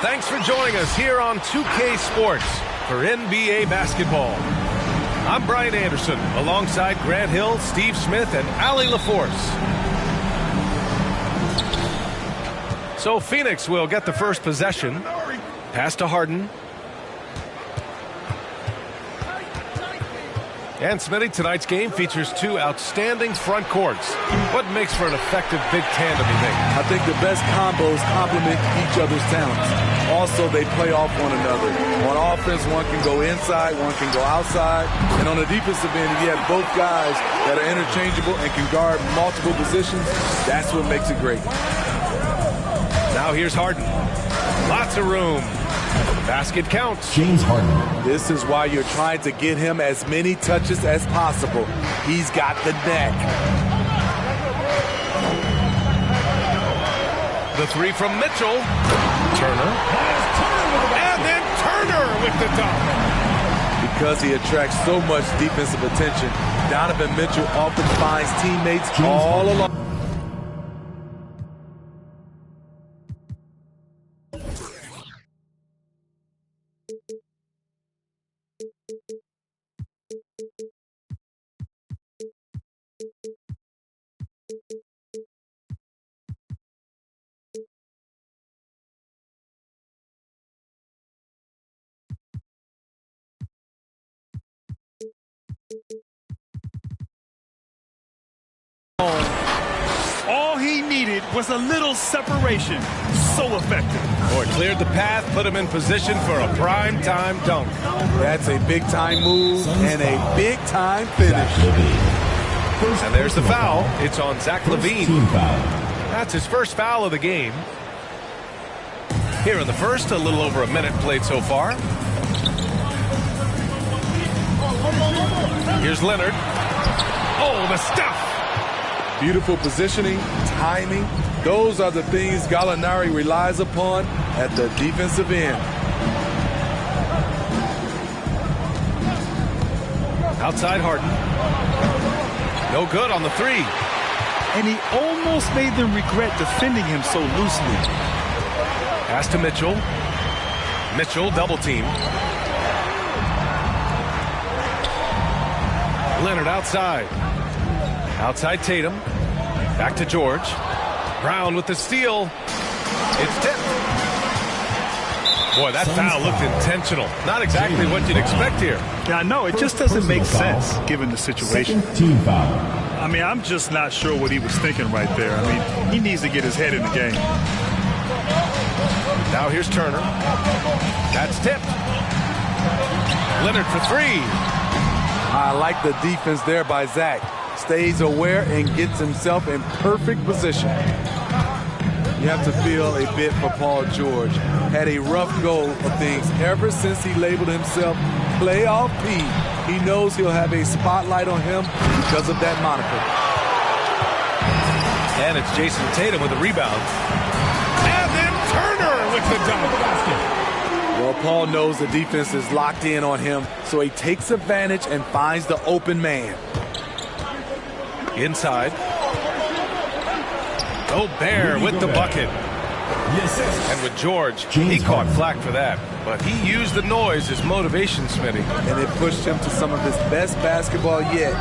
Thanks for joining us here on 2K Sports for NBA basketball. I'm Brian Anderson, alongside Grant Hill, Steve Smith, and Allie LaForce. So Phoenix will get the first possession. Pass to Harden. And Smitty, tonight's game features two outstanding front courts. What makes for an effective big tandem, you think? I think the best combos complement each other's talents. Also, they play off one another. On offense, one can go inside, one can go outside. And on the defensive end, if you have both guys that are interchangeable and can guard multiple positions, that's what makes it great. Now here's Harden. Lots of room. Basket counts. James Harden. This is why you're trying to get him as many touches as possible. He's got the neck. The three from Mitchell. Turner. And then Turner with the dunk. Because he attracts so much defensive attention, Donovan Mitchell often finds teammates all along. All he needed was a little separation. So effective. Boy, cleared the path, put him in position for a prime-time dunk. That's a big-time move and a big-time finish. And there's the foul. It's on Zach LaVine. Team foul. That's his first foul of the game. Here in the first, a little over a minute played so far. Here's Leonard. Oh, the stuff. Beautiful positioning, timing. Those are the things Gallinari relies upon at the defensive end. Outside Harden. No good on the three. And he almost made them regret defending him so loosely. Pass to Mitchell. Mitchell double team. Leonard outside. Outside Tatum. Back to George. Brown with the steal. It's tipped. Boy, that foul looked intentional. Not exactly what you'd expect here. Yeah, I know. It just doesn't make sense given the situation. Team foul. I mean, I'm just not sure what he was thinking right there. I mean, he needs to get his head in the game. Now here's Turner. That's tipped. Leonard for three. I like the defense there by Zach. Stays aware and gets himself in perfect position. You have to feel a bit for Paul George. Had a rough go of things ever since he labeled himself Playoff P. He knows he'll have a spotlight on him because of that moniker. And it's Jason Tatum with a rebound. And then Turner with the dunk. Well, Paul knows the defense is locked in on him, so he takes advantage and finds the open man. Inside. Gobert with the bucket. And with George, he caught flack for that. But he used the noise as motivation, Smitty. And it pushed him to some of his best basketball yet.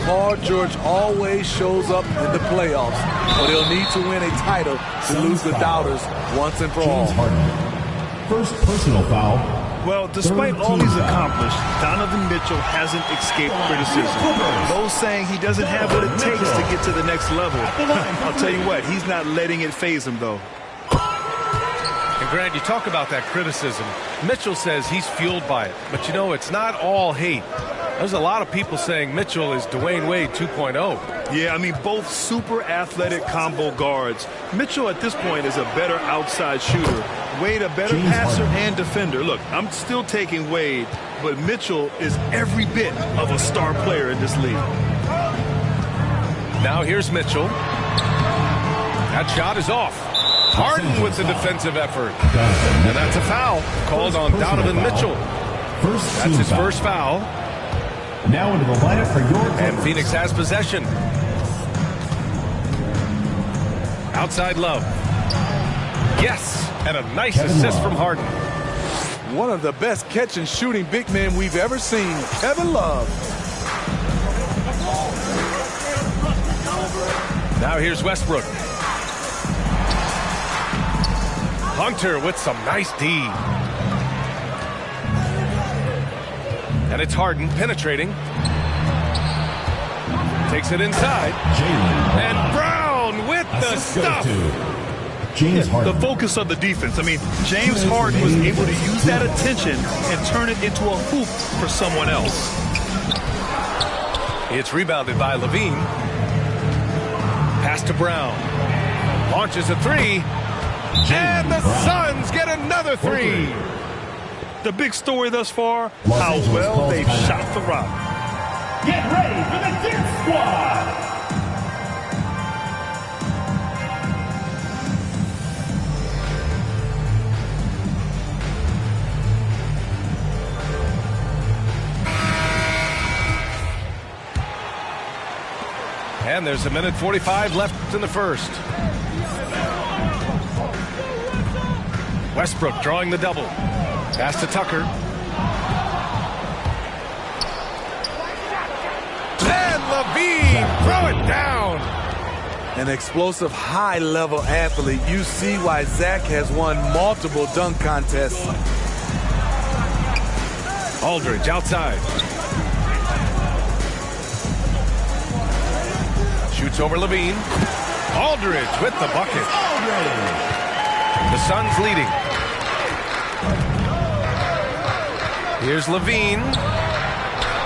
Paul George always shows up in the playoffs, but he'll need to win a title to lose the doubters once and for all. First personal foul. Well, despite all he's accomplished, Donovan Mitchell hasn't escaped criticism. Those saying he doesn't have what it takes to get to the next level. I'll tell you what, he's not letting it faze him, though. And Grant, you talk about that criticism. Mitchell says he's fueled by it. But, you know, it's not all hate. There's a lot of people saying Mitchell is Dwayne Wade 2.0. Yeah, I mean, both super athletic combo guards. Mitchell at this point is a better outside shooter. Wade a better passer and defender. Look, I'm still taking Wade, but Mitchell is every bit of a star player in this league. Now here's Mitchell. That shot is off. Harden with the defensive effort. And that's a foul called on Donovan Mitchell. That's his first foul. Now into the lineup for your And Phoenix has possession. Outside Love. Yes, and a nice assist from Harden. One of the best catch and shooting big men we've ever seen, Kevin Love. Now here's Westbrook. Hunter with some nice D. And it's Harden penetrating. Takes it inside. And Brown with the stuff. The focus of the defense. I mean, James Harden was able to use that attention and turn it into a hoop for someone else. It's rebounded by Levine. Pass to Brown. Launches a three. And the Suns get another three. The big story thus far, how well they've shot the rock. Get ready for the Dance Squad. And there's a minute 45 left in the first. Westbrook drawing the double. Pass to Tucker. And Levine, throw it down. An explosive, high-level athlete. You see why Zach has won multiple dunk contests. Aldridge outside. Shoots over Levine. Aldridge with the bucket. The Suns leading. Here's Levine.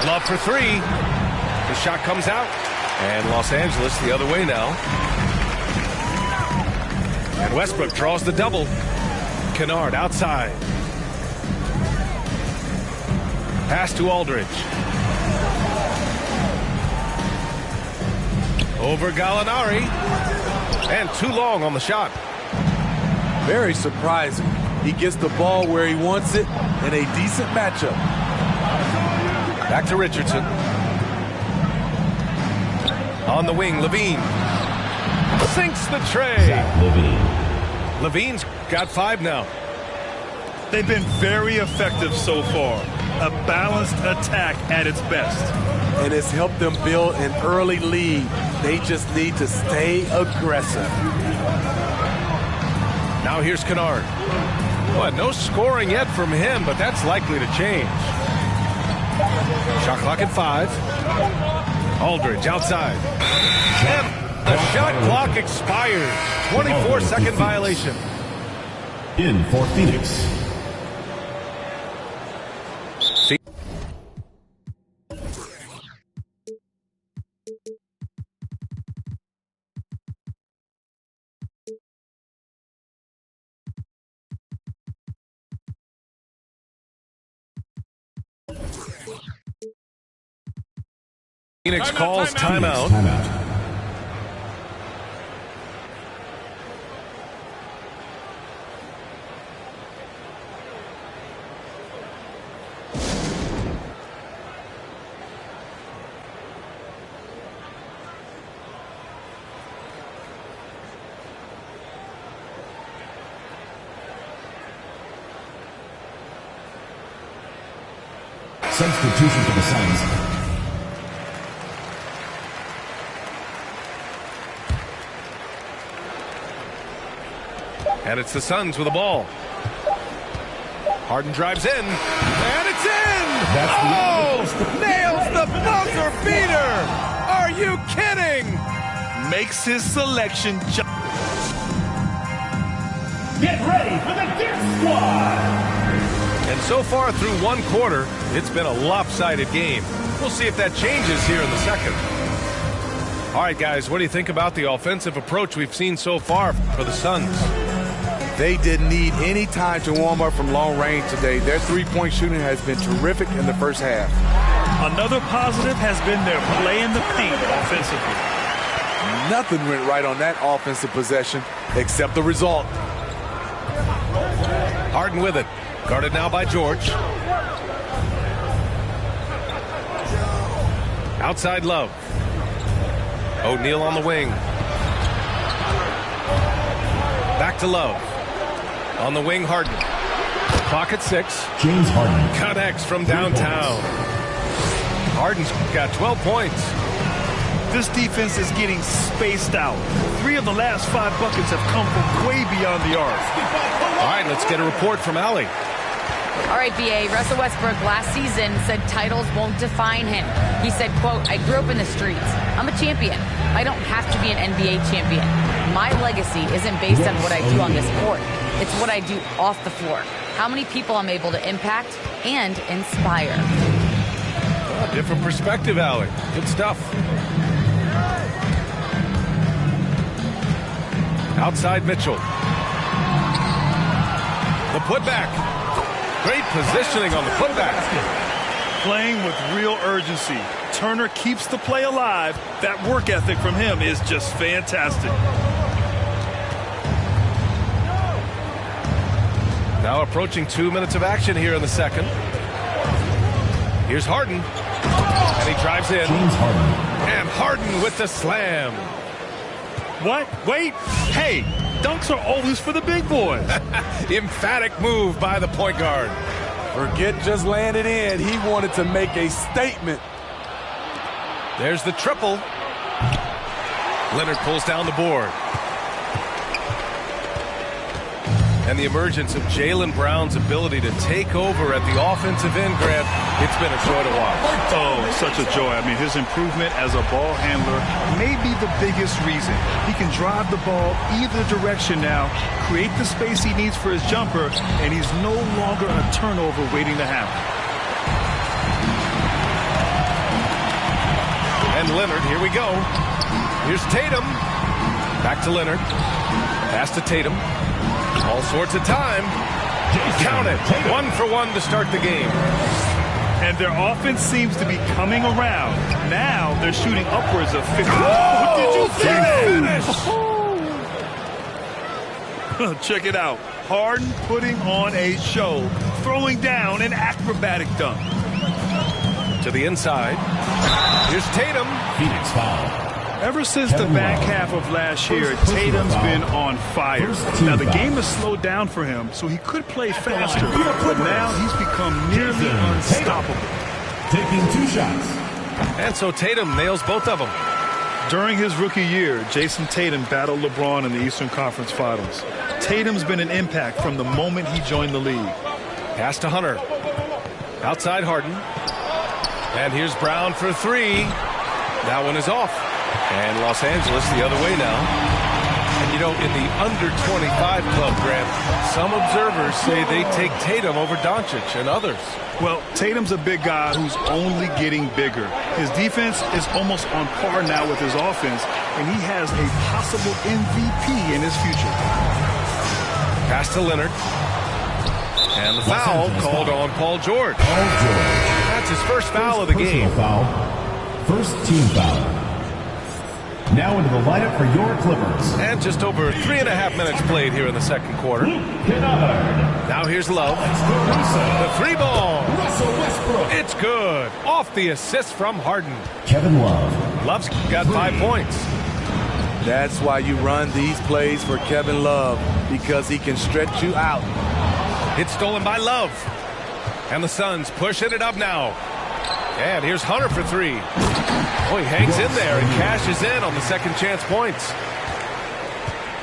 Love for three. The shot comes out. And Los Angeles the other way now. And Westbrook draws the double. Kennard outside. Pass to Aldridge. Over Gallinari. And too long on the shot. Very surprising. He gets the ball where he wants it in a decent matchup. Back to Richardson. On the wing, Levine. Sinks the tray. Levine's got 5 now. They've been very effective so far. A balanced attack at its best. And it's helped them build an early lead. They just need to stay aggressive. Now here's Kennard. Well, no scoring yet from him, but that's likely to change. Shot clock at 5. Aldridge outside. And the shot clock expires. 24-second violation. In for Phoenix. Phoenix calls timeout. Substitution for the Suns. And it's the Suns with the ball. Harden drives in, and it's in! Nails the buzzer beater! Are you kidding? Makes his selection. Get ready for the Dirt Squad. And so far through one quarter, it's been a lopsided game. We'll see if that changes here in the second. All right, guys, what do you think about the offensive approach we've seen so far for the Suns? They didn't need any time to warm up from long range today. Their three-point shooting has been terrific in the first half. Another positive has been their play in the paint offensively. Nothing went right on that offensive possession except the result. Harden with it. Guarded now by George. Outside Love. O'Neal on the wing. Back to Love. On the wing, Harden. Clock at 6. James Harden connects from downtown. Harden's got 12 points. This defense is getting spaced out. 3 of the last 5 buckets have come from way beyond the arc. All right, let's get a report from Allie. All right, BA, Russell Westbrook last season said titles won't define him. He said, quote, I grew up in the streets. I'm a champion. I don't have to be an NBA champion. My legacy isn't based on what I do on this court. It's what I do off the floor. How many people I'm able to impact and inspire. Oh, different perspective, Allie. Good stuff. Outside Mitchell. The putback. Great positioning on the putback. Playing with real urgency. Turner keeps the play alive. That work ethic from him is just fantastic. Now approaching 2 minutes of action here in the second. Here's Harden. And he drives in. James Harden. And Harden with the slam. What? Wait. Hey, dunks are always for the big boys. Emphatic move by the point guard. Forget just laying it in. He wanted to make a statement. There's the triple. Leonard pulls down the board. And the emergence of Jaylen Brown's ability to take over at the offensive end, Grant, it's been a joy to watch. Oh, such a joy. I mean, his improvement as a ball handler may be the biggest reason. He can drive the ball either direction now, create the space he needs for his jumper, and he's no longer a turnover waiting to happen. And Leonard, here we go. Here's Tatum. Back to Leonard. Pass to Tatum. All sorts of time. Count it. 1 for 1 to start the game. And their offense seems to be coming around. Now they're shooting upwards of 50. Oh, did you see that? Check it out. Harden putting on a show, throwing down an acrobatic dunk. To the inside. Here's Tatum. Phoenix foul. Ever since the back half of last year, Tatum's been on fire. Now, the game has slowed down for him, so he could play faster. But now he's become nearly unstoppable. Taking 2 shots. And so Tatum nails both of them. During his rookie year, Jason Tatum battled LeBron in the Eastern Conference Finals. Tatum's been an impact from the moment he joined the league. Pass to Hunter. Outside Harden. And here's Brown for three. That one is off. And Los Angeles the other way now. And you know, in the under 25 club, Grant, some observers say they take Tatum over Doncic and others. Well, Tatum's a big guy who's only getting bigger. His defense is almost on par now with his offense, and he has a possible MVP in his future. Pass to Leonard. And the foul called on Paul George. That's his first foul of the game. Foul. First team foul. Now into the lineup for your Clippers. And just over 3.5 minutes played here in the second quarter. Now here's Love. The three ball. It's good. Off the assist from Harden. Kevin Love. Love's got 5 points. That's why you run these plays for Kevin Love, because he can stretch you out. It's stolen by Love. And the Suns pushing it up now. And here's Hunter for three. Oh, he hangs in there and cashes in on the second chance points.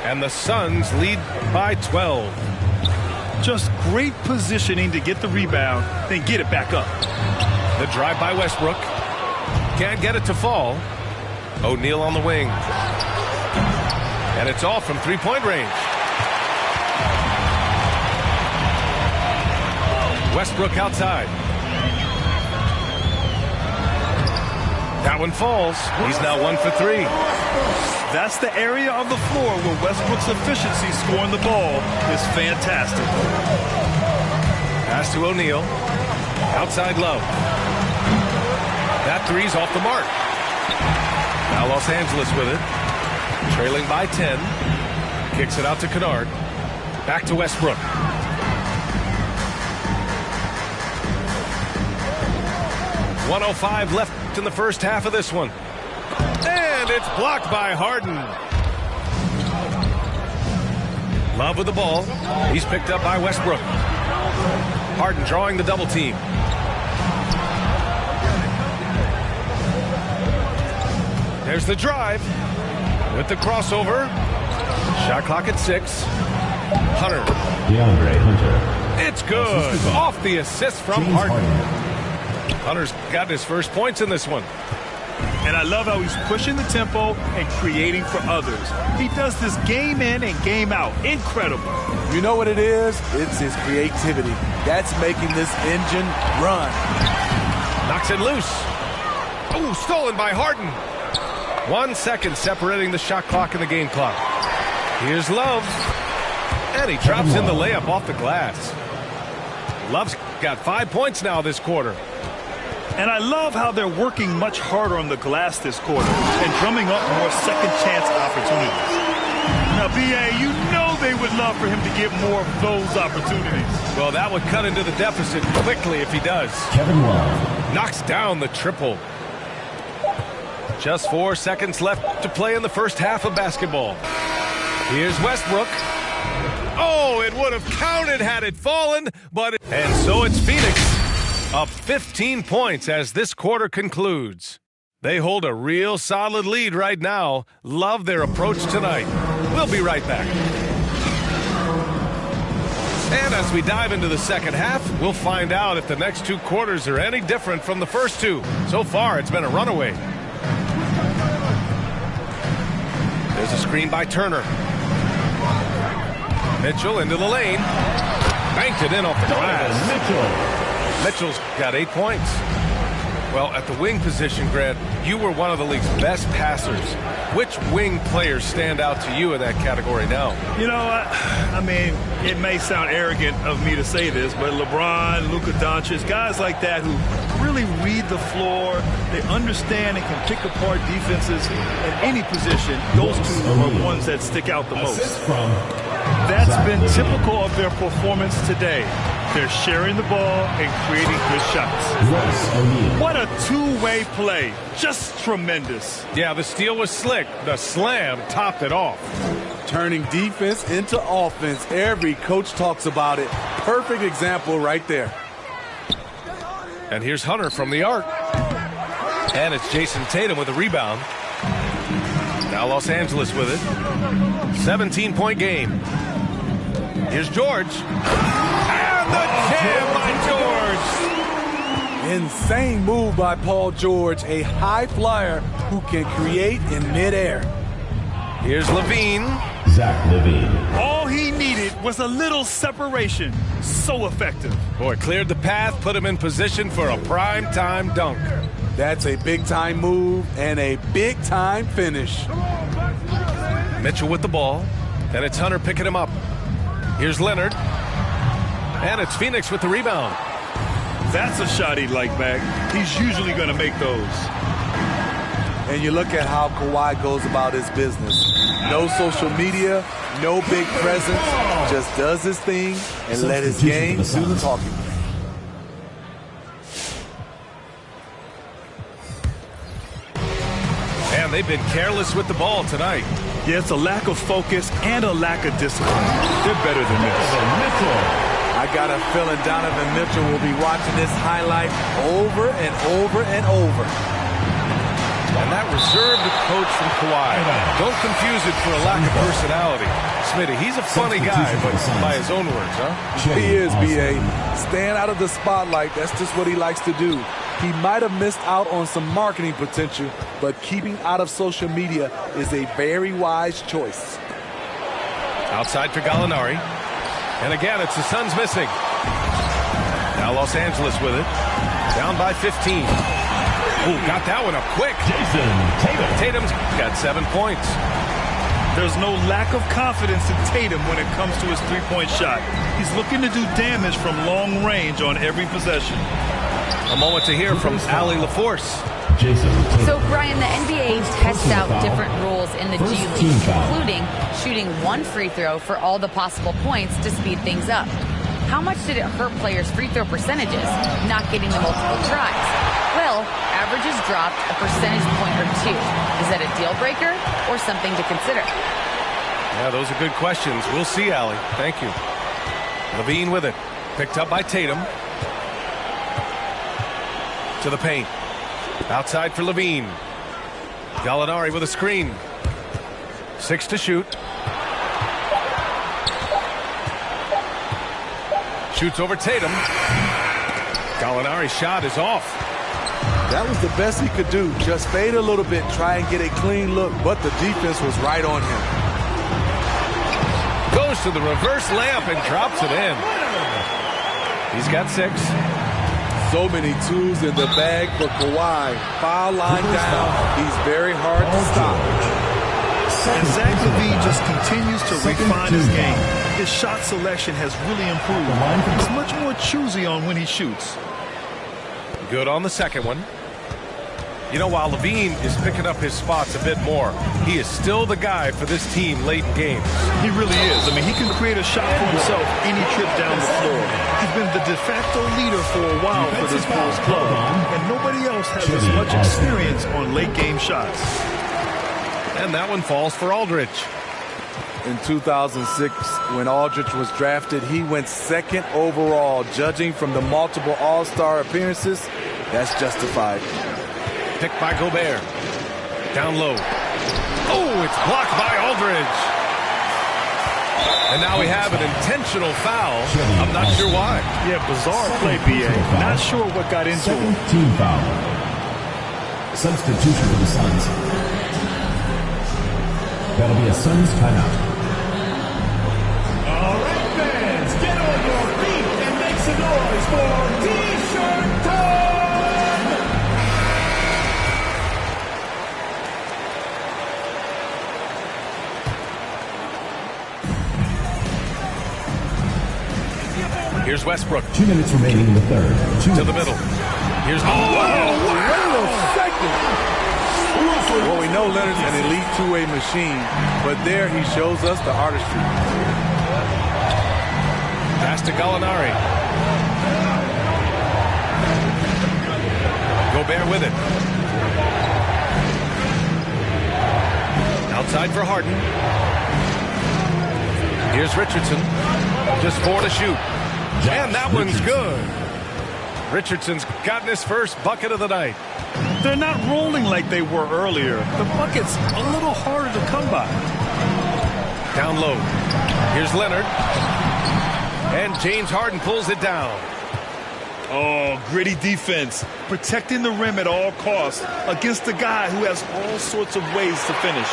And the Suns lead by 12. Just great positioning to get the rebound, then get it back up. The drive by Westbrook. Can't get it to fall. O'Neal on the wing. And it's off from three-point range. Westbrook outside. That one falls. He's now 1 for 3. That's the area of the floor where Westbrook's efficiency scoring the ball is fantastic. Pass to O'Neal. Outside Love. That three's off the mark. Now Los Angeles with it. Trailing by 10. Kicks it out to Kennard. Back to Westbrook. .105 left in the first half of this one. And it's blocked by Harden. Love with the ball. He's picked up by Westbrook. Harden drawing the double team. There's the drive with the crossover. Shot clock at 6. Hunter. DeAndre Hunter. It's good. Off the assist from Harden. Hunter's got his first points in this one. And I love how he's pushing the tempo and creating for others. He does this game in and game out. Incredible. You know what it is? It's his creativity. That's making this engine run. Knocks it loose. Oh, stolen by Harden. 1 second separating the shot clock and the game clock. Here's Love. And he drops in the layup off the glass. Love's got 5 points now this quarter. And I love how they're working much harder on the glass this quarter and drumming up more second chance opportunities. Now, B.A., you know they would love for him to get more of those opportunities. Well, that would cut into the deficit quickly if he does. Kevin Love. Knocks down the triple. Just 4 seconds left to play in the first half of basketball. Here's Westbrook. Oh, it would have counted had it fallen, but... And so it's Phoenix. Up 15 points as this quarter concludes. They hold a real solid lead right now. Love their approach tonight. We'll be right back. And as we dive into the second half, we'll find out if the next 2 quarters are any different from the first 2. So far, it's been a runaway. There's a screen by Turner. Mitchell into the lane. Banked it in off the glass. Mitchell's got 8 points. Well, at the wing position, Grant, you were one of the league's best passers. Which wing players stand out to you in that category now? You know, I mean, it may sound arrogant of me to say this, but LeBron, Luka Doncic, guys like that who really read the floor, they understand and can pick apart defenses in any position. Those two are the ones that stick out the most. That's been typical of their performance today. They're sharing the ball and creating good shots. What a two-way play. Just tremendous. Yeah, the steal was slick. The slam topped it off. Turning defense into offense. Every coach talks about it. Perfect example right there. And here's Hunter from the arc. And it's Jason Tatum with a rebound. Now Los Angeles with it. 17-point game. Here's George. And the jam by George. Insane move by Paul George, a high flyer who can create in midair. Here's LaVine. Zach LaVine. All he needed was a little separation. So effective. Boy, cleared the path, put him in position for a prime-time dunk. That's a big-time move and a big-time finish. Mitchell with the ball. Then it's Hunter picking him up. Here's Leonard. And it's Phoenix with the rebound. That's a shot he'd like back. He's usually going to make those. And you look at how Kawhi goes about his business. No social media, no big presence, just does his thing and let his game do the talking. And they've been careless with the ball tonight. Yeah, it's a lack of focus and a lack of discipline. They're better than this. I got a feeling Donovan Mitchell will be watching this highlight over and over and over. And that reserved approach from Kawhi. Don't confuse it for a lack of personality. Smitty, he's a funny guy, but by his own words, huh? He is, B.A. Staying out of the spotlight, that's just what he likes to do. He might have missed out on some marketing potential, but keeping out of social media is a very wise choice. Outside for Gallinari. And again, it's the Suns missing. Now Los Angeles with it. Down by 15. Ooh, got that one up quick. Jason Tatum. Tatum's got 7 points. There's no lack of confidence in Tatum when it comes to his three-point shot. He's looking to do damage from long range on every possession. A moment to hear from Allie LaForce. Jason Tatum. So, Brian, the NBA tests out different rules in the G League, including shooting one free throw for all the possible points to speed things up. How much did it hurt players' free throw percentages not getting the multiple tries? Well, averages dropped a percentage point or two. Is that a deal breaker or something to consider? Yeah, those are good questions. We'll see, Allie. Thank you. LaVine with it. Picked up by Tatum. To the paint. Outside for LaVine. Gallinari with a screen. 6 to shoot. Shoots over Tatum. Gallinari's shot is off. That was the best he could do. Just fade a little bit, try and get a clean look, but the defense was right on him. Goes to the reverse layup and drops it in. He's got 6. So many tools in the bag for Kawhi. Foul line down. He's very hard to stop. And Zach LaVine just continues to refine his game. His shot selection has really improved. He's much more choosy on when he shoots. Good on the second one. You know, while LaVine is picking up his spots a bit more, he is still the guy for this team late in games. He really is. I mean, he can create a shot for himself any trip down the floor. He's been the de facto leader for a while for this Bulls club, and nobody else has as much experience on late-game shots. And that one falls for Aldridge. In 2006, when Aldridge was drafted, he went 2nd overall. Judging from the multiple All-Star appearances, that's justified. Picked by Gobert. Down low. Oh, it's blocked by Aldridge. And now we have an intentional foul. I'm not sure why. Yeah, bizarre play, B.A. Not sure what got into him. Team foul. Substitution for the Suns. That'll be a Suns timeout. All right, fans, get on your feet and make some noise for T-shirt time! Here's Westbrook. 2 minutes remaining in the third. To the middle. Here's Well, we know Leonard's an elite two-way machine, but there he shows us the artistry. Pass to Gallinari. Gobert with it. Outside for Harden. Here's Richardson. Just 4 to shoot. And that one's good. Richardson's gotten his first bucket of the night. They're not rolling like they were earlier. The bucket's a little harder to come by. Down low. Here's Leonard. And James Harden pulls it down. Oh, gritty defense. Protecting the rim at all costs against a guy who has all sorts of ways to finish.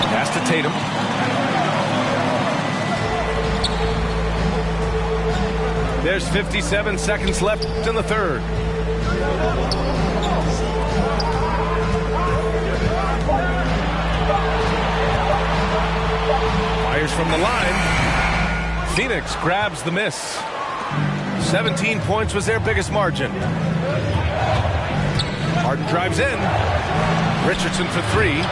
Pass to Tatum. There's 57 seconds left in the third. Fires from the line. Phoenix grabs the miss. 17 points was their biggest margin. Harden drives in. Richardson for three.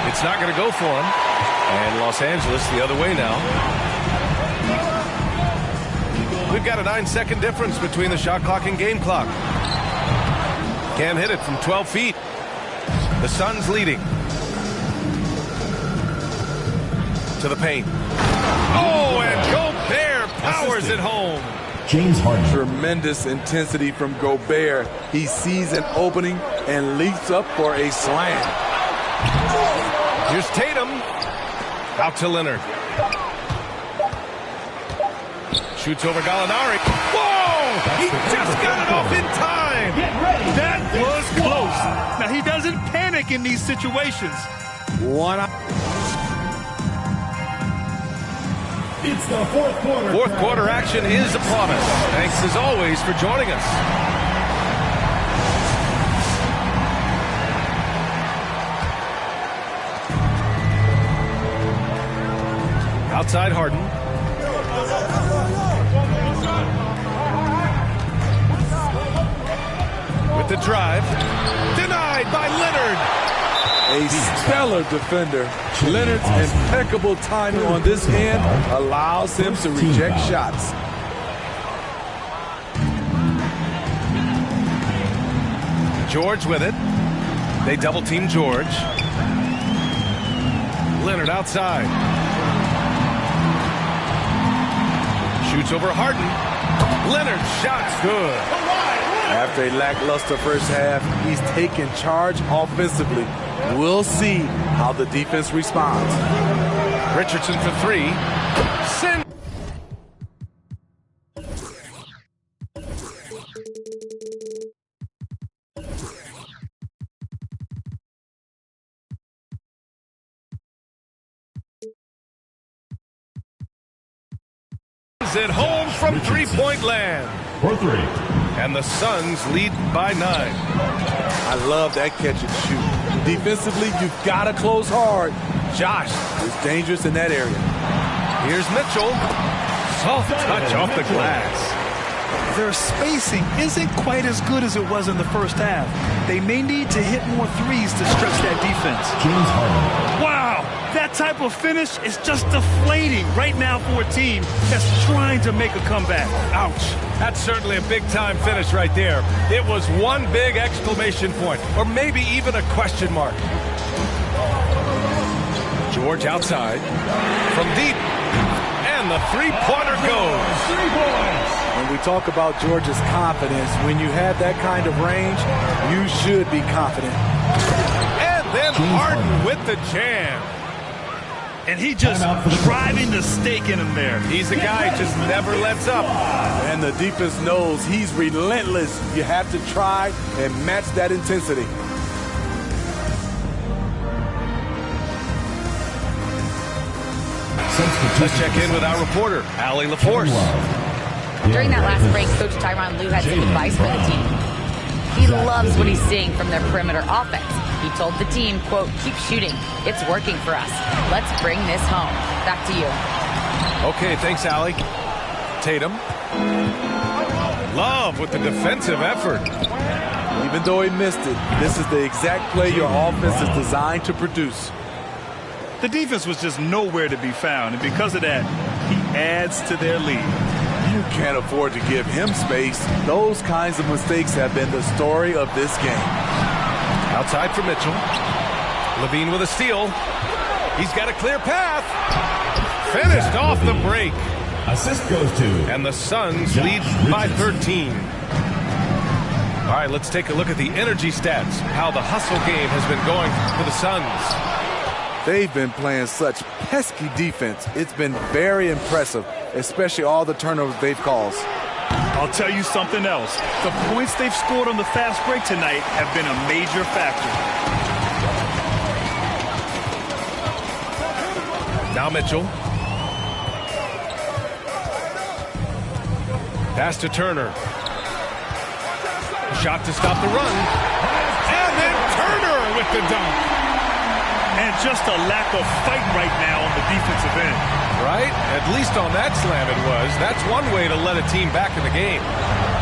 It's not going to go for him. And Los Angeles the other way now. We've got a 9-second difference between the shot clock and game clock. Can't hit it from 12 feet. The Suns leading. To the paint. Oh, and Gobert powers it home. James Harden. Tremendous intensity from Gobert. He sees an opening and leaps up for a slam. Here's Tatum. Out to Leonard. Shoots over Gallinari. Whoa! He just got it off in time. That was close. Now, he doesn't panic in these situations. It's the fourth quarter. Fourth quarter action is upon us. Thanks as always for joining us. Outside Harden. With the drive. Denied by Leonard. A stellar defender. Leonard's impeccable timing on this end allows him to reject shots. George with it. They double team George. Leonard outside. Shoots over Harden. Leonard shot's good. After a lackluster first half, he's taken charge offensively. We'll see how the defense responds. Richardson for three. At home from three-point land. For three. And the Suns lead by 9. I love that catch and shoot. Defensively, you've got to close hard. Josh is dangerous in that area. Here's Mitchell. Soft touch off the glass. Their spacing isn't quite as good as it was in the first half. They may need to hit more threes to stretch that defense. James Harden. Wow, that type of finish is just deflating right now for a team that's trying to make a comeback. Ouch. That's certainly a big-time finish right there. It was one big exclamation point, or maybe even a question mark. George outside. From deep. And the three-pointer goes. 3 points. When we talk about George's confidence, when you have that kind of range, you should be confident. And then Harden with the jam. And he just driving the stake in him there. He's a guy who just never lets up. And the defense knows he's relentless. You have to try and match that intensity. Let's check in with our reporter, Allie LaForce. During that last break, Coach Tyronn Lue had some advice for the team. He loves what he's seeing from their perimeter offense. He told the team, quote, keep shooting. It's working for us. Let's bring this home. Back to you. Okay, thanks, Allie. Tatum. Love with the defensive effort. Even though he missed it, this is the exact play your offense is designed to produce. The defense was just nowhere to be found, and because of that, he adds to their lead. You can't afford to give him space. Those kinds of mistakes have been the story of this game. Outside for Mitchell. Levine with a steal. He's got a clear path. Finished off the break. Assist goes to. And the Suns lead by 13. All right, let's take a look at the energy stats. How the hustle game has been going for the Suns. They've been playing such pesky defense. It's been very impressive, especially all the turnovers they've caused. I'll tell you something else. The points they've scored on the fast break tonight have been a major factor. Now Mitchell. Pass to Turner. Shot to stop the run. And then Turner with the dunk. And just a lack of fight right now on the defensive end. Right? At least on that slam it was. That's one way to let a team back in the game.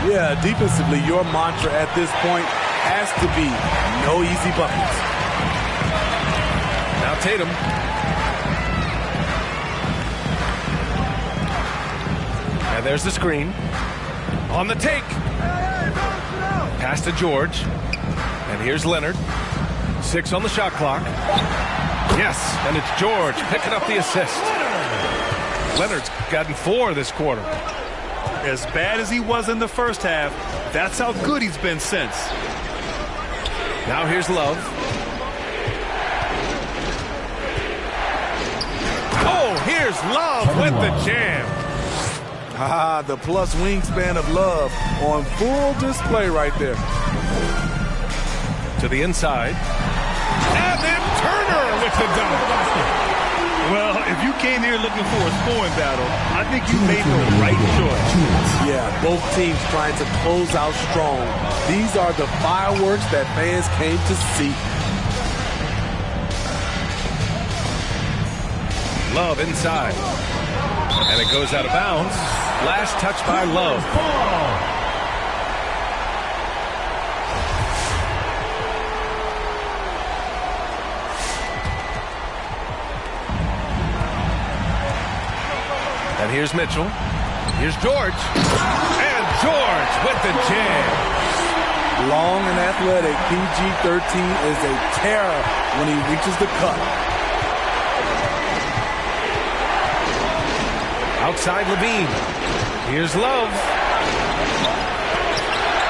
Yeah, defensively, your mantra at this point has to be no easy buckets. Now Tatum. And there's the screen. On the take. Pass to George. And here's Leonard. 6 on the shot clock. Yes, and it's George picking up the assist. Leonard's gotten 4 this quarter. As bad as he was in the first half, that's how good he's been since. Now here's Love. Oh, here's Love with the jam. The plus wingspan of Love on full display right there. To the inside. And then Turner with the dunk. Well, if you came here looking for a scoring battle, I think you made the right choice. Yeah, both teams trying to close out strong. These are the fireworks that fans came to see. Love inside. And it goes out of bounds. Last touch by Love. And here's Mitchell. Here's George. And George with the jam. Long and athletic, PG-13 is a terror when he reaches the cup. Outside Levine. Here's Love.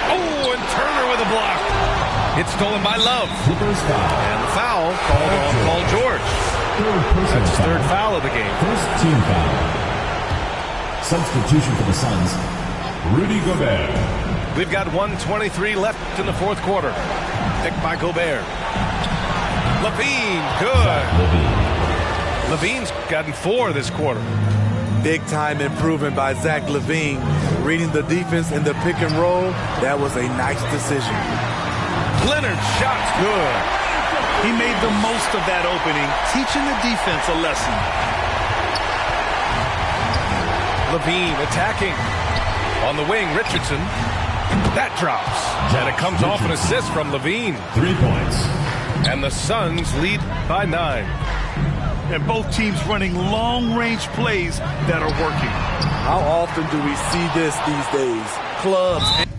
Oh, and Turner with a block. It's stolen by Love. And the foul called on Paul George. That's his 3rd foul of the game. First team foul. Substitution for the Suns, Rudy Gobert. We've got 1:23 left in the 4th quarter. Picked by Gobert. Levine, good. Levine's gotten 4 this quarter. Big time improvement by Zach LaVine. Reading the defense in the pick and roll, that was a nice decision. Leonard's shot's good. He made the most of that opening, teaching the defense a lesson. Levine attacking. On the wing, Richardson. That drops. And it comes off an assist from Levine. 3 points. And the Suns lead by 9. And both teams running long-range plays that are working. How often do we see this these days? Clubs and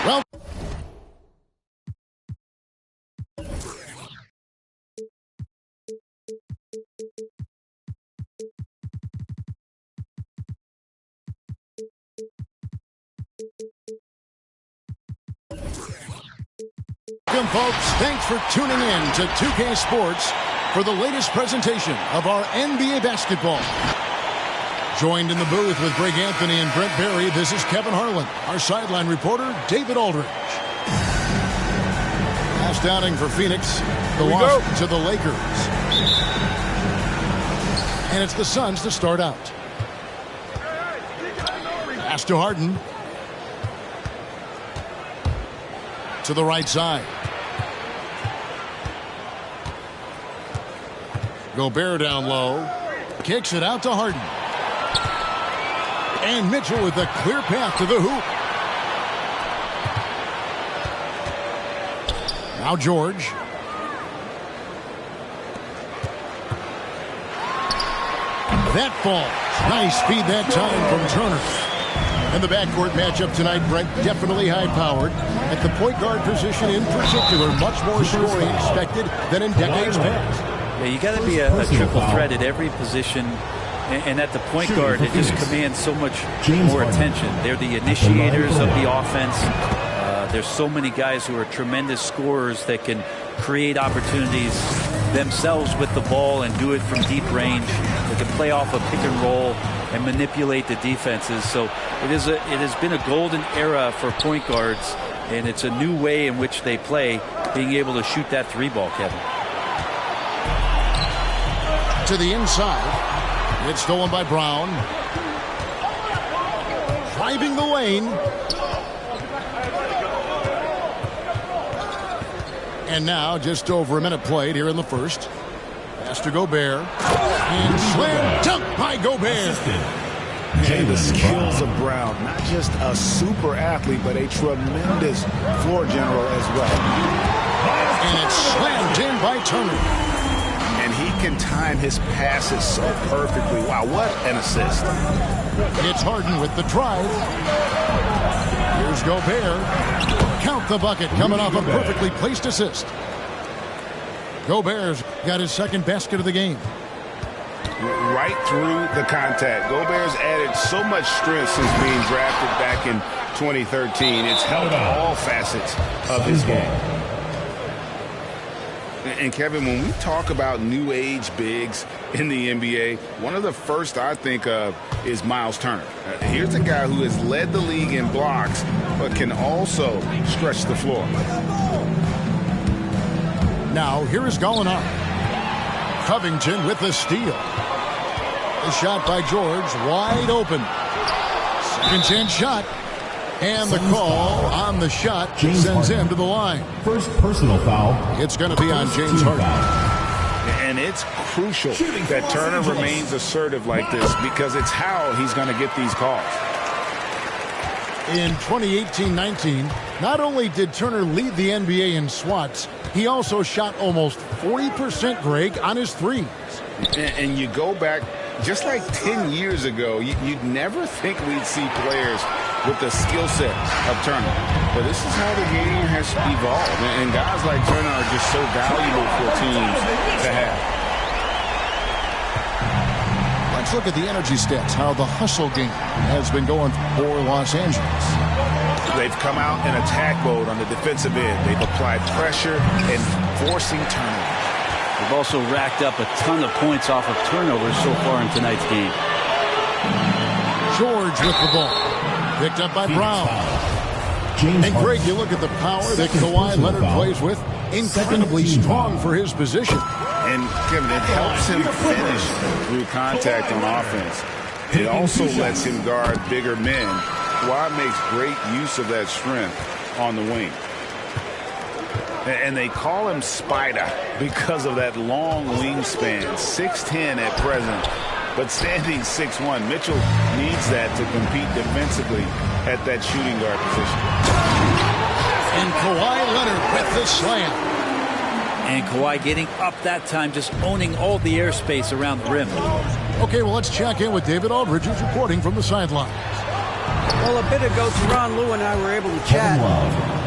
Well, welcome, folks. Thanks for tuning in to 2K Sports for the latest presentation of our NBA basketball. Joined in the booth with Greg Anthony and Brent Barry, this is Kevin Harlan. Our sideline reporter, David Aldridge. Last outing for Phoenix. The loss to the Lakers. And it's the Suns to start out. Pass to Harden. To the right side. Gobert down low. Kicks it out to Harden. And Mitchell with a clear path to the hoop. Now George. That falls. Nice feed that time from Turner. And the backcourt matchup tonight, Brent, definitely high-powered. At the point guard position in particular, much more scoring expected than in decades past. Yeah, you got to be a triple threat at every position. And at the point guard, it just commands so much more attention. They're the initiators of the offense. There's so many guys who are tremendous scorers that can create opportunities themselves with the ball and do it from deep range. They can play off a pick and roll and manipulate the defenses. So it has been a golden era for point guards, and it's a new way in which they play, being able to shoot that three ball, Kevin. To the inside. It's stolen by Brown. Driving the lane. And now just over a minute played here in the first. Pass to Gobert. And slam dunk by Gobert. And the skills of Brown. Not just a super athlete, but a tremendous floor general as well. And it's slammed in by Turner. And he can time his passes so perfectly. Wow, what an assist. It's Harden with the drive. Here's Gobert. Count the bucket coming off a perfectly placed assist. Gobert's got his second basket of the game. Right through the contact. Gobert's added so much strength since being drafted back in 2013. It's helped all facets of his game. And Kevin, when we talk about new age bigs in the NBA, one of the first I think of is Miles Turner. Here's a guy who has led the league in blocks, but can also stretch the floor. Now here is Gallinari. Covington with the steal. The shot by George, wide open. Second chance shot. And the call on the shot sends him to the line. First personal foul. It's going to be on James Harden. And it's crucial that Turner remains assertive like this because it's how he's going to get these calls. In 2018-19, not only did Turner lead the NBA in swats, he also shot almost 40%, Greg, on his threes. And you go back just like 10 years ago, you'd never think we'd see players with the skill set of Turner. But this is how the game has evolved. And guys like Turner are just so valuable for teams to have. Let's look at the energy stats, how the hustle game has been going for Los Angeles. They've come out in attack mode on the defensive end. They've applied pressure and forcing turnovers. They've also racked up a ton of points off of turnovers so far in tonight's game. George with the ball. Picked up by Brown. And Greg, you look at the power that Kawhi Leonard plays with. Incredibly strong for his position. And Kevin, it helps him finish through contact on offense. It also lets him guard bigger men. Kawhi makes great use of that strength on the wing. And they call him Spider because of that long wingspan, 6'10" at present. But standing 6'1", Mitchell needs that to compete defensively at that shooting guard position. And Kawhi Leonard with the slam. And Kawhi getting up that time, just owning all the airspace around the rim. Okay, well, let's check in with David Aldridge, who's reporting from the sideline. Well, a bit ago, Teron Lue and I were able to chat.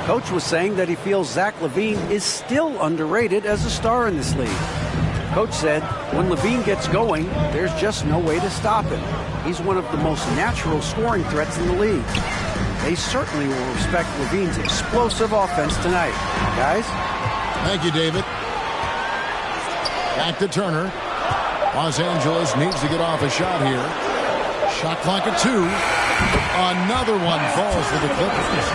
Coach was saying that he feels Zach LaVine is still underrated as a star in this league. Coach said when LaVine gets going, there's just no way to stop him. He's one of the most natural scoring threats in the league. They certainly will respect LaVine's explosive offense tonight. Guys? Thank you, David. Back to Turner. Los Angeles needs to get off a shot here. Shot clock at 2. Another one falls for the Clippers.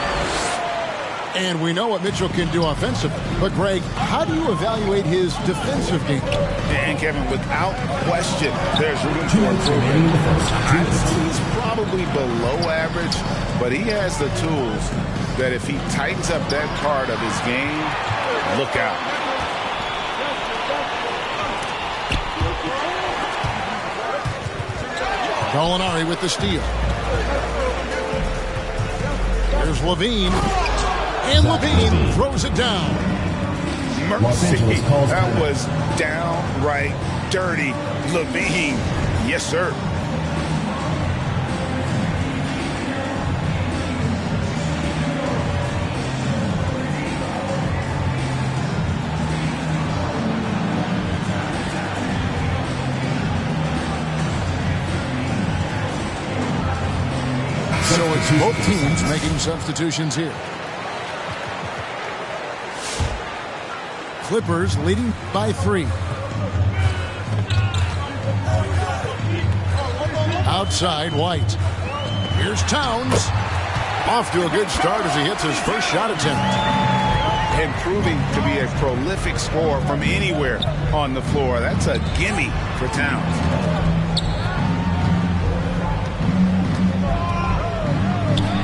And we know what Mitchell can do offensively. But, Greg, how do you evaluate his defensive game? And, Kevin, without question, there's room for improvement. I'd say he's probably below average, but he has the tools that if he tightens up that part of his game, look out. Gallinari with the steal. Here's LaVine. And LaVine throws it down. Mercy. That was downright dirty. LaVine. Yes, sir. So it's both teams making substitutions here. Clippers leading by 3. Outside, White. Here's Towns. Off to a good start as he hits his first shot attempt. And proving to be a prolific scorer from anywhere on the floor. That's a gimme for Towns.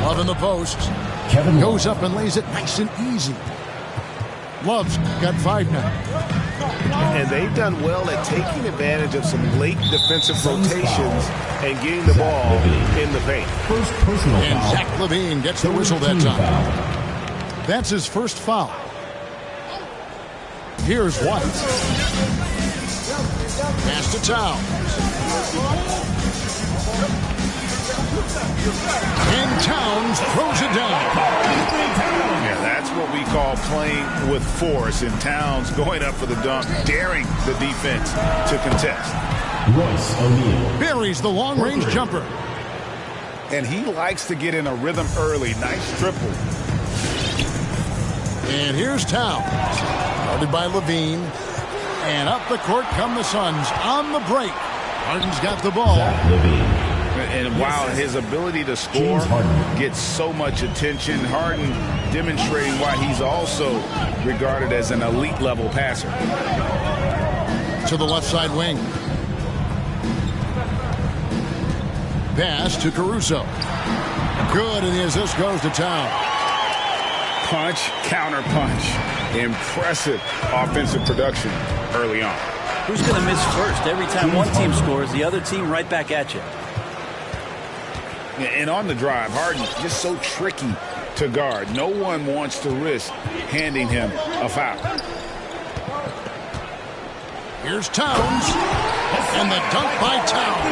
Love in the post. Kevin goes up and lays it nice and easy. Love's got 5 now. And they've done well at taking advantage of some late defensive rotations and getting the ball in the paint. First personal And foul. Zach LaVine gets the whistle that time. That's his first foul. Here's White. Pass to Towns. And Towns throws it down. Yeah, that's what we call playing with force. And Towns going up for the dunk, daring the defense to contest. Royce O'Neal Buries the long-range jumper. And he likes to get in a rhythm early. Nice triple. And here's Towns. Guarded by LaVine. And up the court come the Suns on the break. Harden's got the ball. Zach LaVine. And while his ability to score gets so much attention, Harden demonstrating why he's also regarded as an elite level passer. To the left side wing. Pass to Caruso. Good, and the assist goes to Towns. Punch, counter punch. Impressive offensive production early on. Who's going to miss first? Every time one team scores, the other team right back at you. And on the drive, Harden just so tricky to guard. No one wants to risk handing him a foul. Here's Towns. And the dunk by Towns.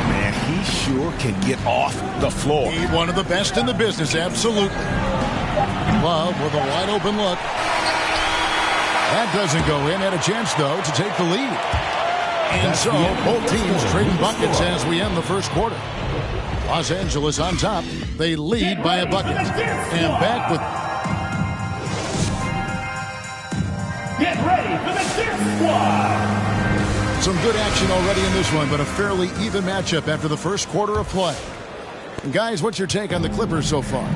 Man, he sure can get off the floor. He's one of the best in the business, absolutely. Love with a wide open look. That doesn't go in. Had a chance, though, to take the lead. And so both teams trading buckets as we end the first quarter. Los Angeles on top. They lead by a bucket. And back with... Get ready for the Dirt Squad. Some good action already in this one, but a fairly even matchup after the first quarter of play. And guys, what's your take on the Clippers so far?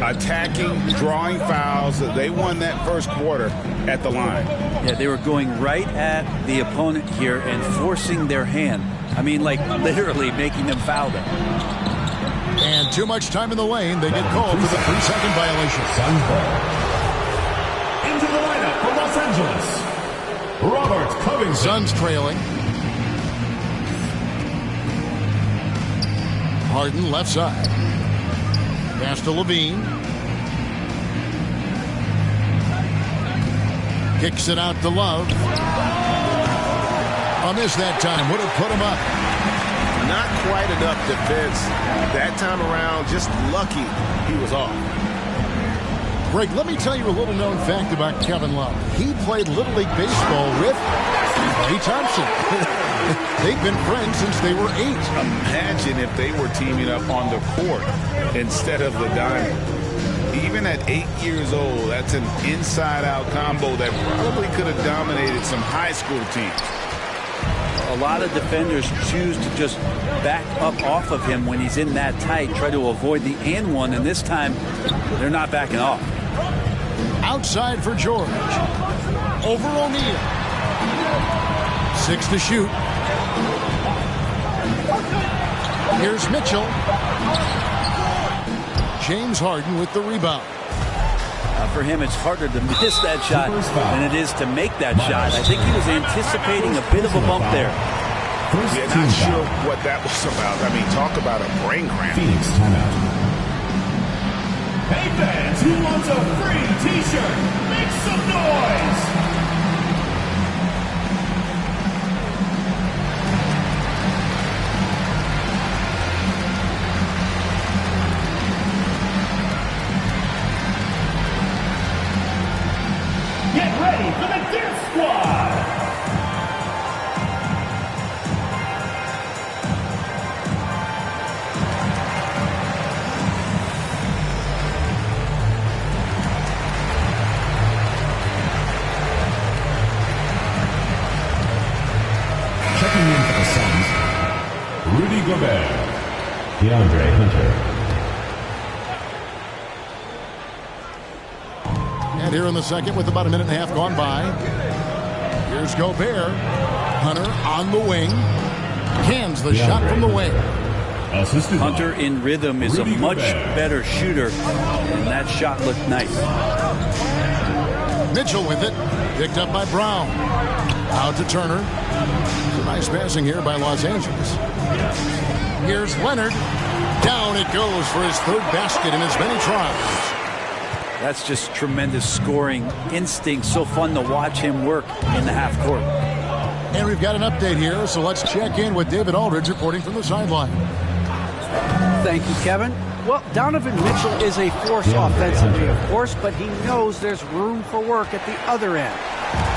Attacking, drawing fouls. They won that first quarter at the line. Yeah, they were going right at the opponent here and forcing their hand. I mean, like literally making them foul them. And too much time in the lane. They get called for the 3-second violation. Suns ball. Into the lineup for Los Angeles, Robert Covington. Suns trailing. Harden left side. Pass to LaVine. Kicks it out to Love. A miss that time. Would have put him up. Not quite enough defense that time around. Just lucky he was off. Greg, let me tell you a little known fact about Kevin Love. He played Little League Baseball with Klay Thompson. They've been friends since they were 8. Imagine if they were teaming up on the court instead of the diamond. Even at 8 years old, that's an inside-out combo that probably could have dominated some high school teams. A lot of defenders choose to just back up off of him when he's in that tight, try to avoid the and one, and this time they're not backing off. Outside for George. Over O'Neal. 6 to shoot. Here's Mitchell. James Harden with the rebound. For him, it's harder to miss that shot than it is to make that shot. I think he was anticipating a bit of a bump there. Yeah, not sure what that was about. I mean, talk about a brain cramp. Phoenix timeout. Hey fans, who wants a free t-shirt? Make some noise! Get ready for the Dance Squad! Checking in for the Suns, Rudy Gobert, DeAndre Hunter. And here in the second with about a minute and a half gone by. Here's Gobert. Hunter on the wing. Cans the shot from the wing. Hunter in rhythm is a much better shooter, and that shot looked nice. Mitchell with it. Picked up by Brown. Out to Turner. Some nice passing here by Los Angeles. Here's Leonard. Down it goes for his third basket in as many tries. That's just tremendous scoring instinct. So fun to watch him work in the half court. And we've got an update here, so let's check in with David Aldridge reporting from the sideline. Thank you, Kevin. Well, Donovan Mitchell is a force offensively, of course, but he knows there's room for work at the other end.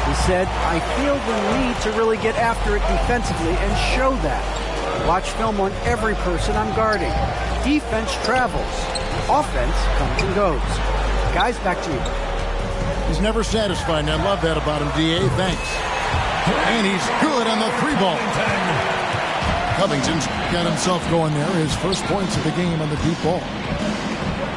He said, I feel the need to really get after it defensively and show that. Watch film on every person I'm guarding. Defense travels. Offense comes and goes. Guys, back to you. He's never satisfied, and I love that about him, D.A. Thanks. And he's good on the three ball. Covington's got himself going there. His first points of the game on the deep ball.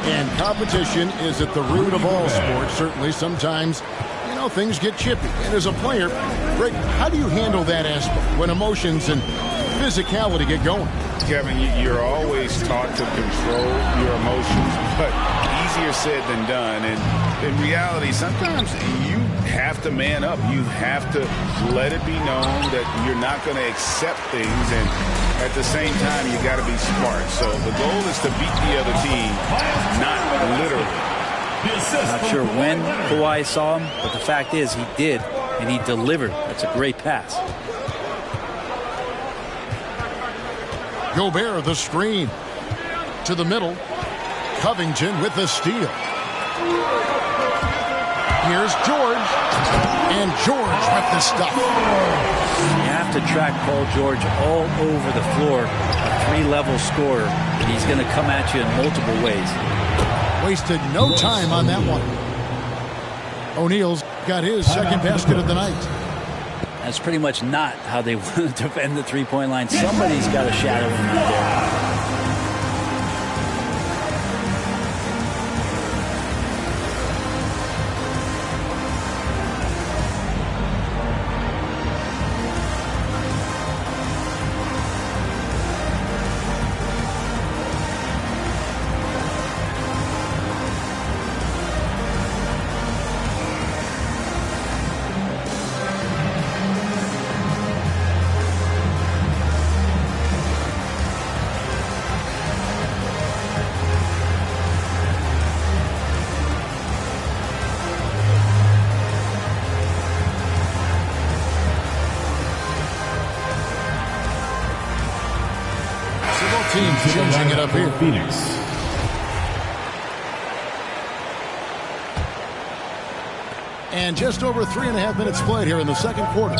And competition is at the root of all sports. Certainly, sometimes, you know, things get chippy. And as a player, Greg, how do you handle that aspect when emotions and physicality get going? Kevin, you're always taught to control your emotions, but easier said than done. And in reality, sometimes you have to man up. You have to let it be known that you're not going to accept things, and at the same time, you got to be smart. So the goal is to beat the other team, not literally. Not sure when Kawhi saw him, but the fact is he did, and he delivered. That's a great pass. Gobert, the screen. To the middle. Covington with the steal. Here's George. And George with the stuff. You have to track Paul George all over the floor. A three-level scorer. And he's going to come at you in multiple ways. Wasted no time on that one. O'Neal's got his second basket of the night. That's pretty much not how they want to defend the three-point line. Somebody's got to shadow him out there. Changing it up here. Phoenix. And just over 3.5 minutes played here in the second quarter.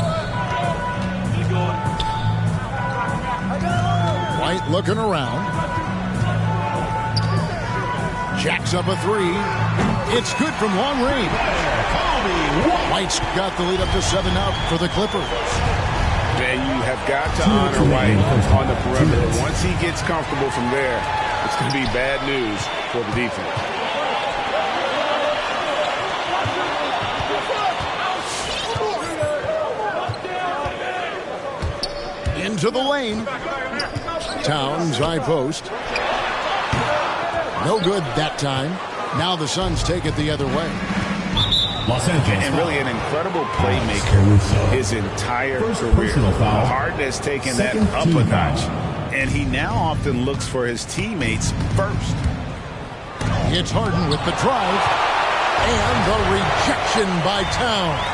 White looking around. Jacks up a three. It's good from long range. White's got the lead up to 7 now for the Clippers. Man, you have have got to honor White on the perimeter. Once he gets comfortable from there, it's going to be bad news for the defense. Into the lane. Towns, high post. No good that time. Now the Suns take it the other way. And really an incredible playmaker his entire career. Harden has taken that up a notch, and he now often looks for his teammates first. It's Harden with the drive, and the rejection by Towns.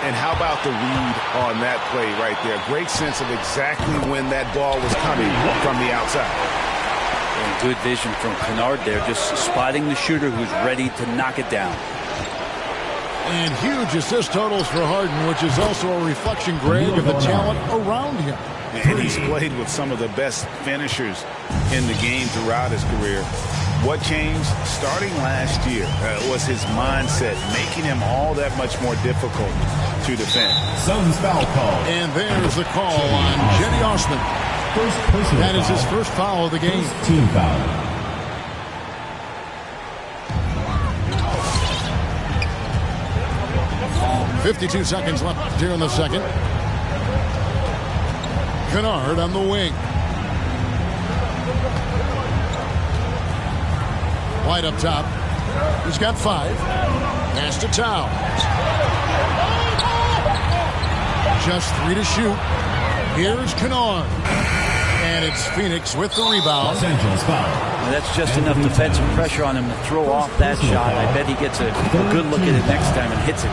And how about the read on that play right there? Great sense of exactly when that ball was coming from the outside. And good vision from Kennard there, just spotting the shooter who's ready to knock it down. And huge assist totals for Harden, which is also a reflection, Greg, of the talent around him. And he's played with some of the best finishers in the game throughout his career. What changed starting last year was his mindset, making him all that much more difficult to defend. Suns foul call. And there's the call on Jenny Osman. That is his first foul of the game. Team foul. 52 seconds left here in the second. Kennard on the wing. White up top. He's got 5. Pass to Towns. Just 3 to shoot. Here's Kennard. And it's Phoenix with the rebound. Los Angeles foul. Now that's just enough defensive pressure on him to throw off that shot. I bet he gets a good look at it next time and hits it.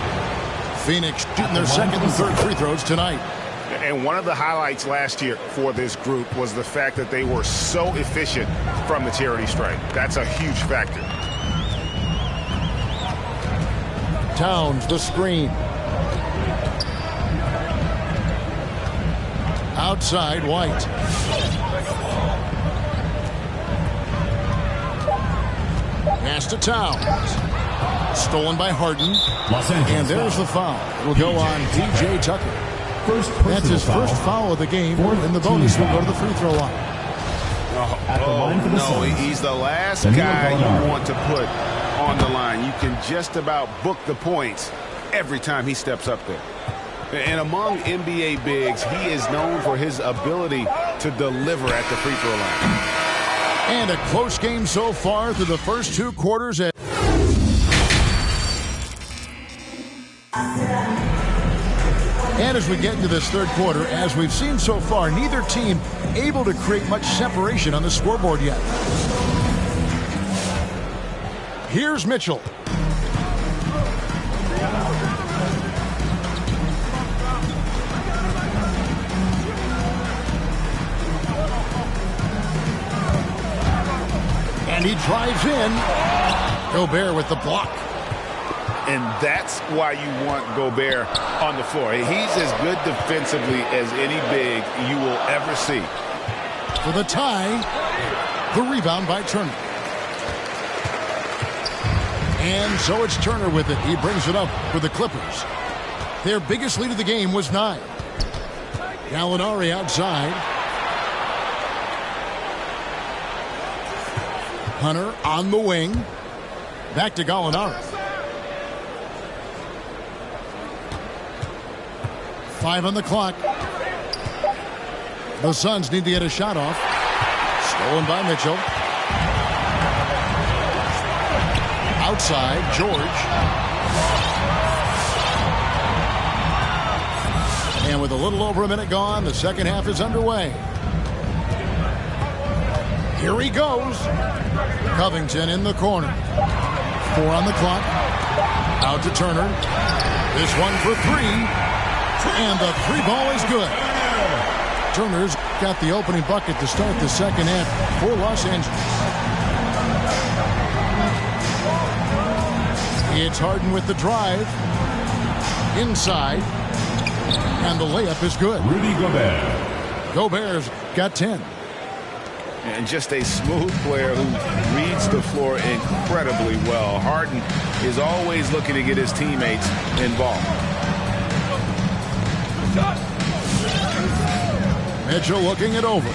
Phoenix shooting their second and third free throws tonight. And one of the highlights last year for this group was the fact that they were so efficient from the charity stripe. That's a huge factor. Towns, the screen. Outside, White. Pass to Towns. Stolen by Harden. Los Angeles and there's foul. the foul. It will go on P.J. Tucker. That's his first foul of the game, and the bonus will go to the free throw line. No, he's the last guy you want to put on the line. You can just about book the points every time he steps up there. And among NBA bigs, he is known for his ability to deliver at the free throw line. And a close game so far through the first 2 quarters. And as we get into this third quarter, as we've seen so far, neither team able to create much separation on the scoreboard yet. Here's Mitchell. And he drives in. Gobert with the block. And that's why you want Gobert on the floor. He's as good defensively as any big you will ever see. For the tie, the rebound by Turner. And so it's Turner with it. He brings it up for the Clippers. Their biggest lead of the game was 9. Gallinari outside. Hunter on the wing. Back to Gallinari. 5 on the clock. The Suns need to get a shot off. Stolen by Mitchell. Outside, George. And with a little over a minute gone, the second half is underway. Here he goes. Covington in the corner. 4 on the clock. Out to Turner. This one for 3. And the 3 ball is good. Turner's got the opening bucket to start the second half for Los Angeles. It's Harden with the drive. Inside. And the layup is good. Rudy Gobert. Gobert's got 10. And just a smooth player who reads the floor incredibly well. Harden is always looking to get his teammates involved. Mitchell looking it over.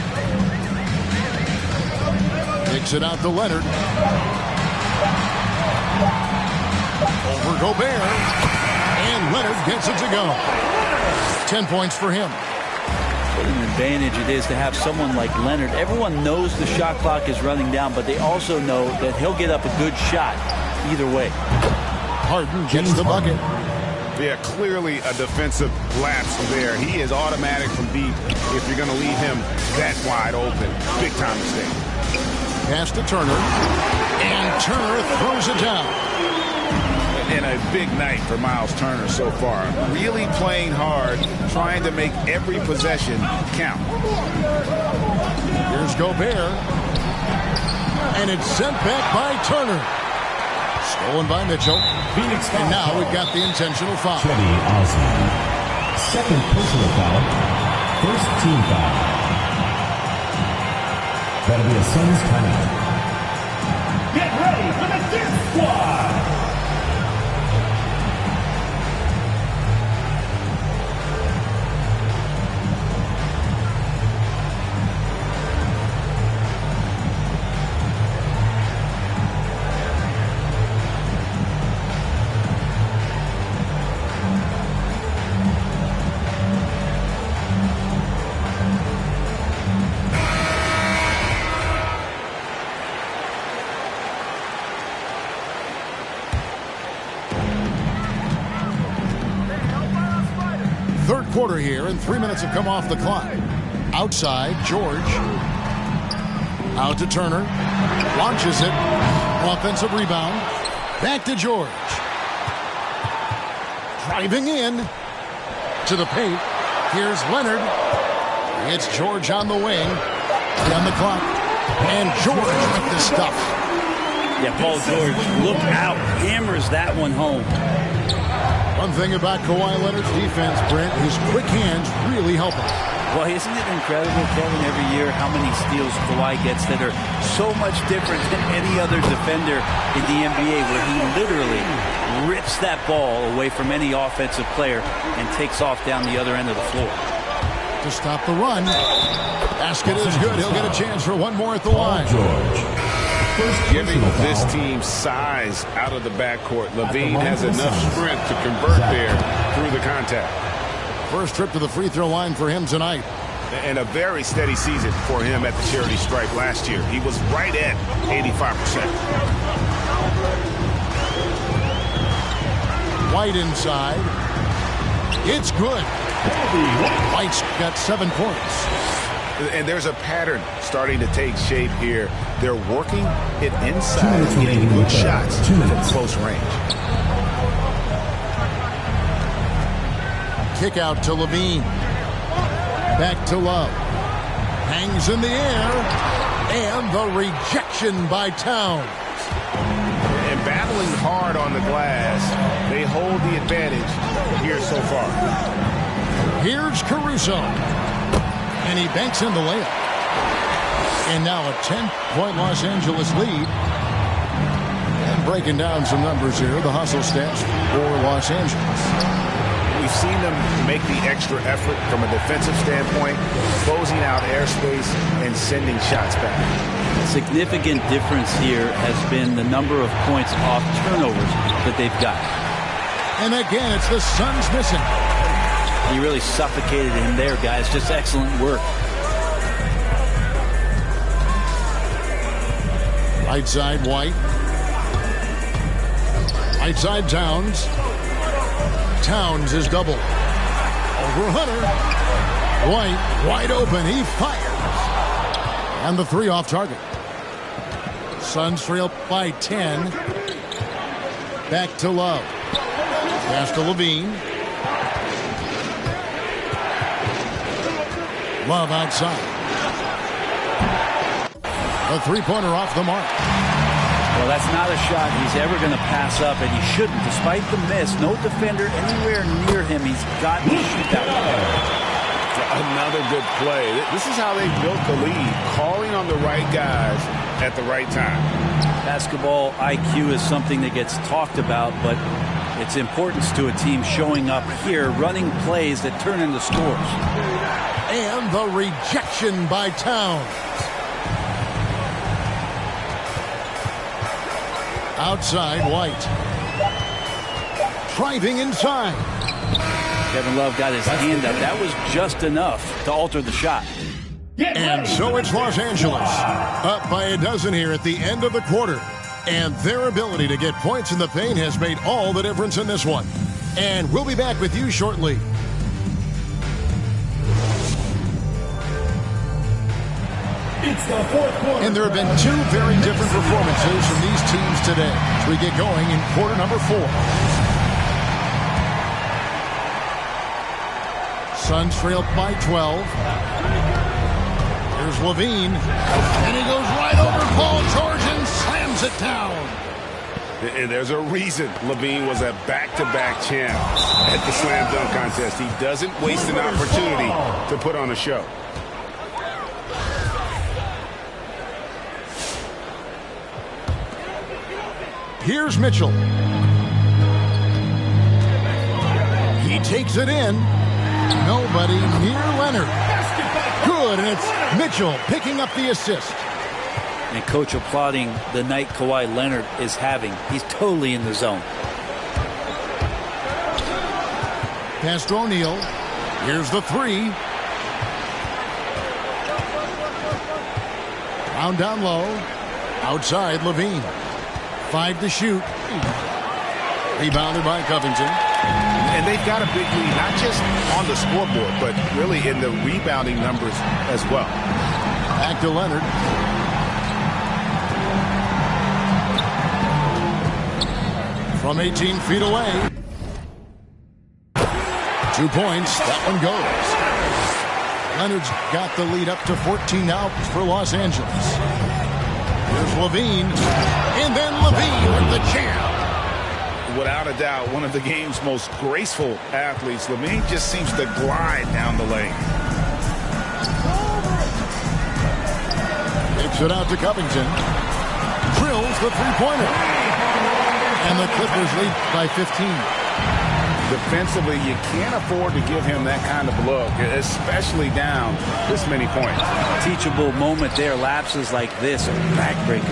Kicks it out to Leonard. Over Gobert. And Leonard gets it to go. 10 points for him. What an advantage it is to have someone like Leonard. Everyone knows the shot clock is running down, but they also know that he'll get up a good shot either way. Harden gets the bucket. Yeah, clearly a defensive lapse there. He is automatic from deep if you're going to leave him that wide open. Big time mistake. Pass to Turner. And Turner throws it down. And a big night for Miles Turner so far. Really playing hard, trying to make every possession count. Here's Gobert. And it's sent back by Turner. Stolen by Mitchell. And now we've got the intentional foul. Cedi Osman. Second personal foul. First team foul. That'll be a Suns timeout. Get ready for the Dip Squad. Quarter here, and 3 minutes have come off the clock. Outside, George. Out to Turner. Launches it. Offensive rebound. Back to George. Driving in to the paint. Here's Leonard. It's George on the wing. On the clock. And George with the stuff. Yeah, Paul George, look out. Hammers that one home. One thing about Kawhi Leonard's defense, Brent, his quick hands really help him. Well, isn't it incredible, Kevin, every year how many steals Kawhi gets that are so much different than any other defender in the NBA, where he literally rips that ball away from any offensive player and takes off down the other end of the floor. To stop the run. Basket is good. He'll get a chance for one more at the line. George. Giving this team size out of the backcourt. LaVine has enough strength to convert there through the contact. First trip to the free throw line for him tonight. And a very steady season for him at the charity stripe last year. He was right at 85%. White inside. It's good. White's got 7 points. And there's a pattern starting to take shape here. They're working it inside and getting good shots from close range. Kick out to Levine. Back to Love. Hangs in the air. And the rejection by Towns. And battling hard on the glass, they hold the advantage here so far. Here's Caruso. And he banks in the layup. And now a 10-point Los Angeles lead. And breaking down some numbers here, the hustle stats for Los Angeles. We've seen them make the extra effort from a defensive standpoint, closing out airspace and sending shots back. A significant difference here has been the number of points off turnovers that they've got. And again, it's the Suns missing. He really suffocated him there, guys. Just excellent work. Right side, White. Right side, Towns. Towns is double. Over Hunter. White, wide open. He fires. And the 3 off target. Suns trail by 10. Back to Love. Pass to Levine. Love outside. A 3-pointer off the mark. Well, that's not a shot he's ever going to pass up, and he shouldn't. Despite the miss, no defender anywhere near him. He's got to shoot that one. Another good play. This is how they built the lead, calling on the right guys at the right time. Basketball IQ is something that gets talked about, but its importance to a team showing up here, running plays that turn into scores. And the rejection by Towns. Outside, White. Driving inside. Kevin Love got his hand up. That was just enough to alter the shot. And so it's Los Angeles, up by a dozen here at the end of the quarter. And their ability to get points in the paint has made all the difference in this one. And we'll be back with you shortly. It's the fourth quarter. And there have been two very different performances from these teams today as we get going in quarter number 4. Suns trail by 12. Here's LaVine. And he goes right over Paul George and slams it down. And there's a reason LaVine was a back-to-back champ at the slam dunk contest. He doesn't waste an opportunity to put on a show. Here's Mitchell. He takes it in. Nobody near Leonard. Good, and it's Mitchell picking up the assist. And coach applauding the night Kawhi Leonard is having. He's totally in the zone. Pass to O'Neal. Here's the 3. Round down low. Outside, LaVine. 5 to shoot. Rebounded by Covington. And they've got a big lead, not just on the scoreboard, but really in the rebounding numbers as well. Back to Leonard. From 18 feet away. 2 points. That one goes. Leonard's got the lead up to 14 now for Los Angeles. Here's LaVine. And then LaVine with the jam. Without a doubt, one of the game's most graceful athletes. LaVine just seems to glide down the lane. Takes it out to Covington. Drills the three-pointer. And the Clippers lead by 15. Defensively, you can't afford to give him that kind of look, especially down this many points. Teachable moment there. Lapses like this are backbreakers.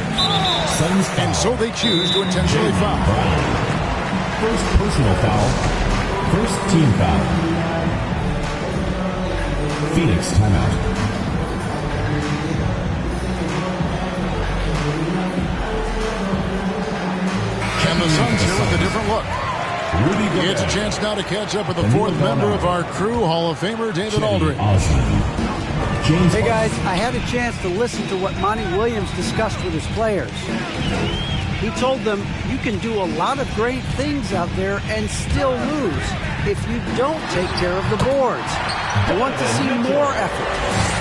And so they choose to intentionally foul. First personal foul. First team foul. Phoenix timeout. And the Suns here with a different look. It's a chance now to catch up with the fourth member of our crew, Hall of Famer David Aldridge. Hey guys, I had a chance to listen to what Monty Williams discussed with his players. He told them you can do a lot of great things out there and still lose if you don't take care of the boards. I want to see more effort,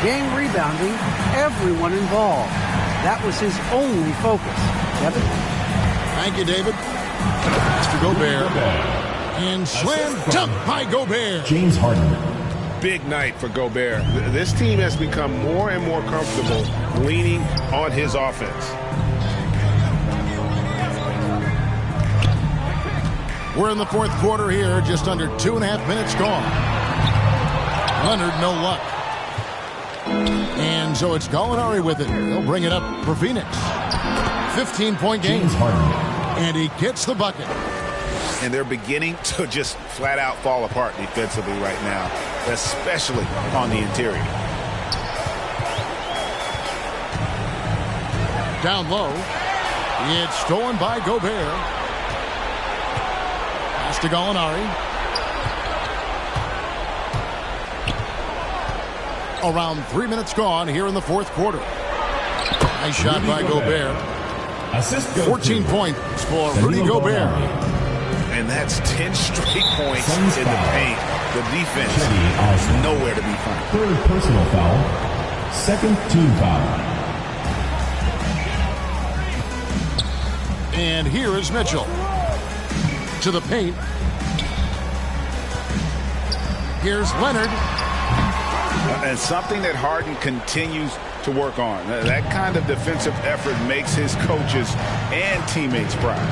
game rebounding, everyone involved. That was his only focus. Kevin? Thank you, David. Mr. Gobert. And slam dunk by Gobert. James Harden. Big night for Gobert. This team has become more and more comfortable leaning on his offense. We're in the fourth quarter here, just under 2.5 minutes gone. Leonard, no luck. And so it's Gallinari with it. He'll bring it up for Phoenix. 15-point game. James Harden. And he gets the bucket. And they're beginning to just flat out fall apart defensively right now, especially on the interior. Down low. It's stolen by Gobert. Pass to Gallinari. Around 3 minutes gone here in the fourth quarter. Nice shot by Gobert. 14 points for Rudy Gobert. And that's 10 straight points in the paint. The defense nowhere to be found. Third personal foul. Second team foul. And here is Mitchell. To the paint. Here's Leonard. And something that Harden continues to work on. That kind of defensive effort makes his coaches and teammates proud.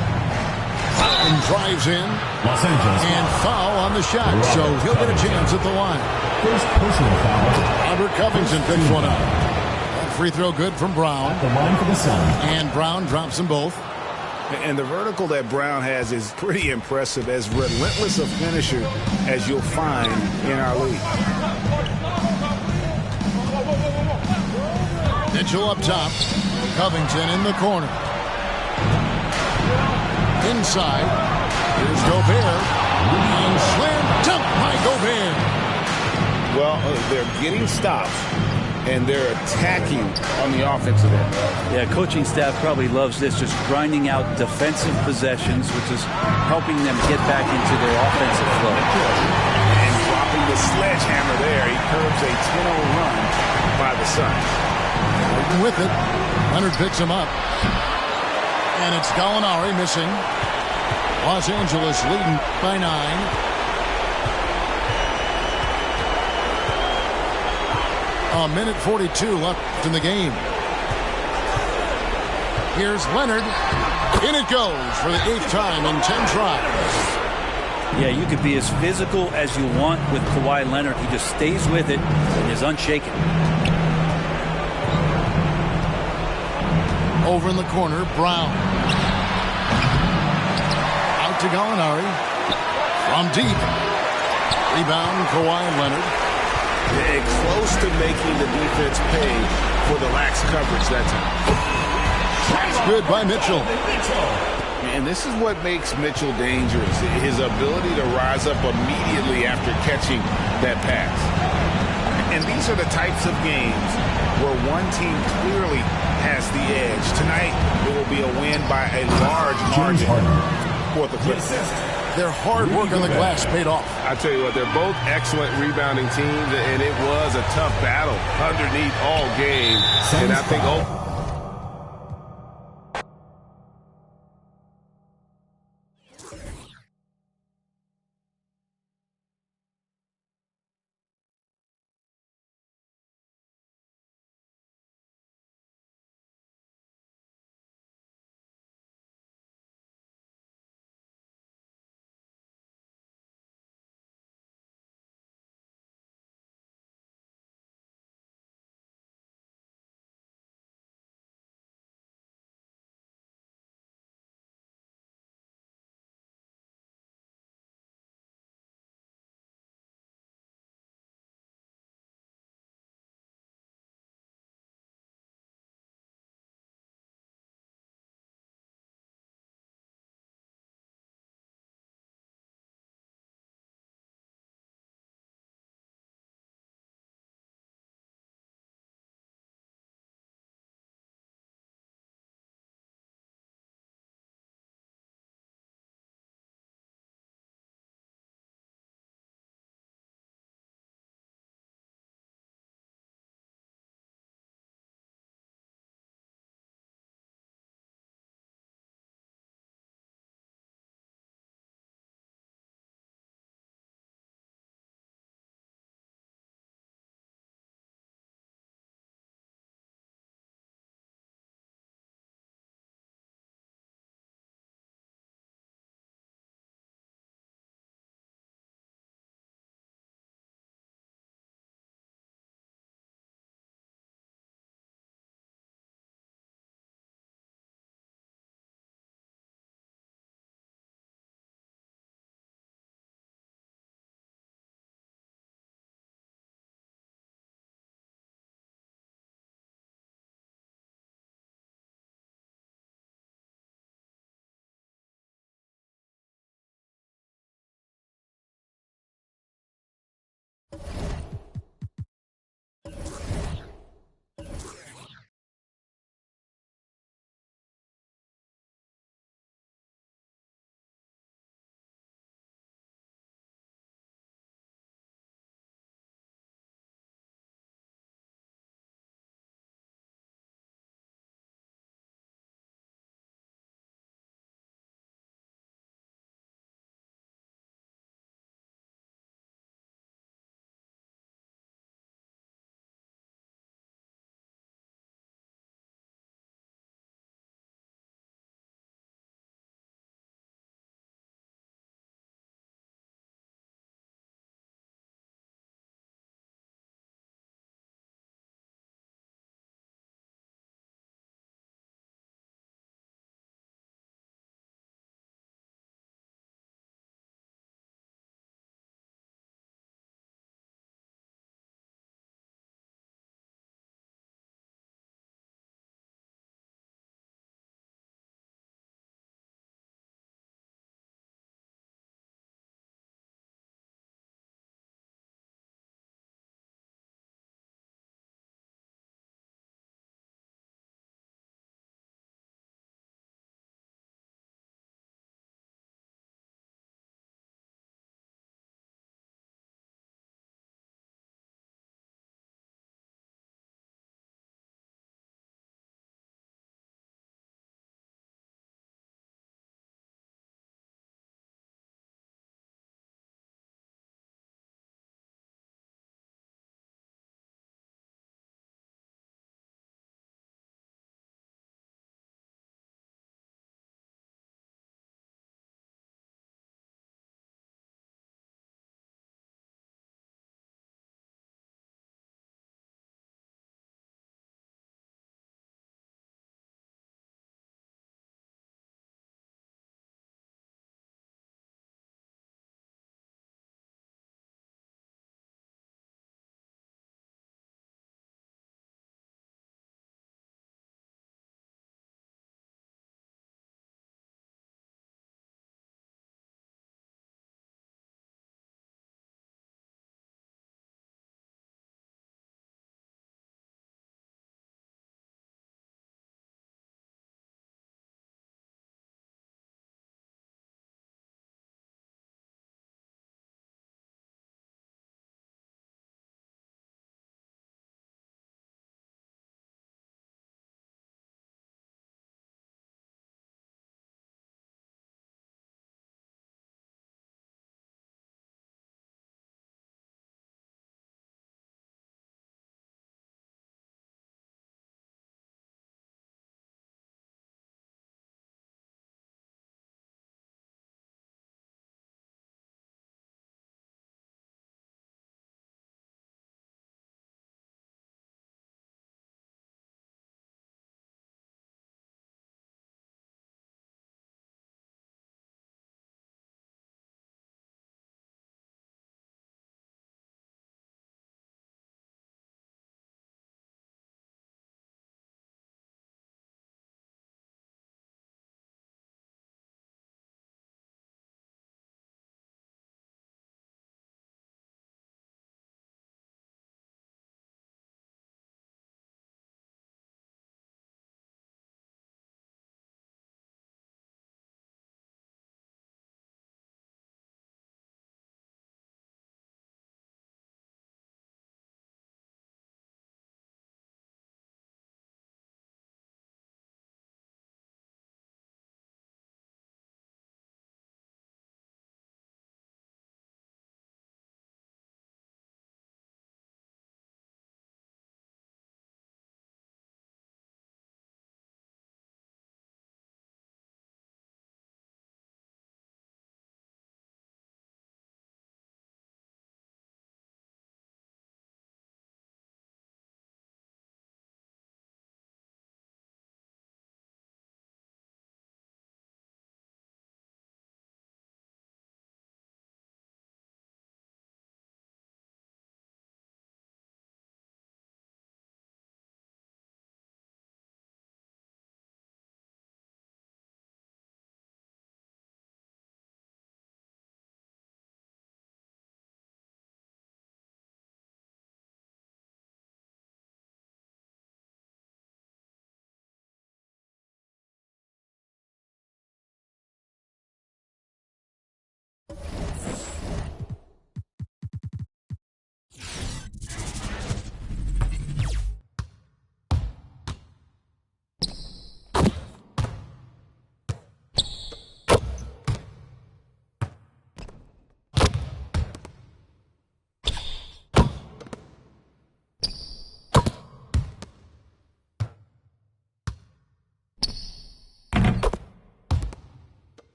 And drives in. Los Angeles. And foul on the shot, so he'll get a chance at the line. first personal foul. Robert Covington picks one up. That free throw good from Brown. The line for the Suns. And Brown drops them both. And the vertical that Brown has is pretty impressive, as relentless a finisher as you'll find in our league. Mitchell up top. Covington in the corner. Inside. Here's Gobert. And slam dunk by Gobert. Well, they're getting stops, and they're attacking on the offensive end. Yeah, coaching staff probably loves this, just grinding out defensive possessions, which is helping them get back into their offensive flow. And dropping the sledgehammer there, he curbs a 10-0 run by the Suns. With it, Leonard picks him up. And it's Gallinari missing. Los Angeles leading by 9. A minute 42 left in the game. Here's Leonard. In it goes for the 8th time in 10 tries. Yeah, you could be as physical as you want with Kawhi Leonard. He just stays with it and is unshaken. Over in the corner, Brown. Out to Gallinari. From deep. Rebound, Kawhi Leonard. Close to making the defense pay for the lax coverage that time. Good by Mitchell. And this is what makes Mitchell dangerous, his ability to rise up immediately after catching that pass. And these are the types of games where one team clearly has the edge. Tonight, it will be a win by a large margin for the Clippers. Their hard work on the glass paid off. I tell you what, they're both excellent rebounding teams, and it was a tough battle underneath all game. And I think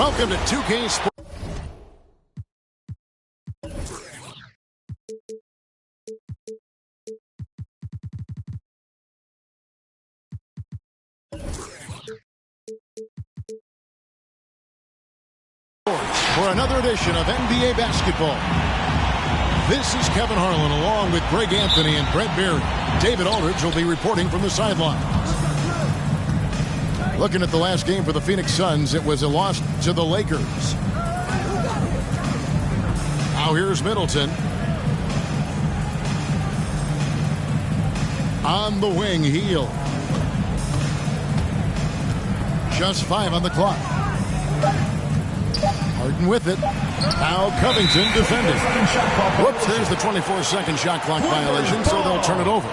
Welcome to 2K Sports. For another edition of NBA basketball. This is Kevin Harlan along with Greg Anthony and Brent Barry. David Aldridge will be reporting from the sidelines. Looking at the last game for the Phoenix Suns, it was a loss to the Lakers. Now here's Middleton. On the wing, Hield. Just 5 on the clock. Harden with it. Now Covington defending. Whoops, there's the 24-second shot clock violation, so they'll turn it over.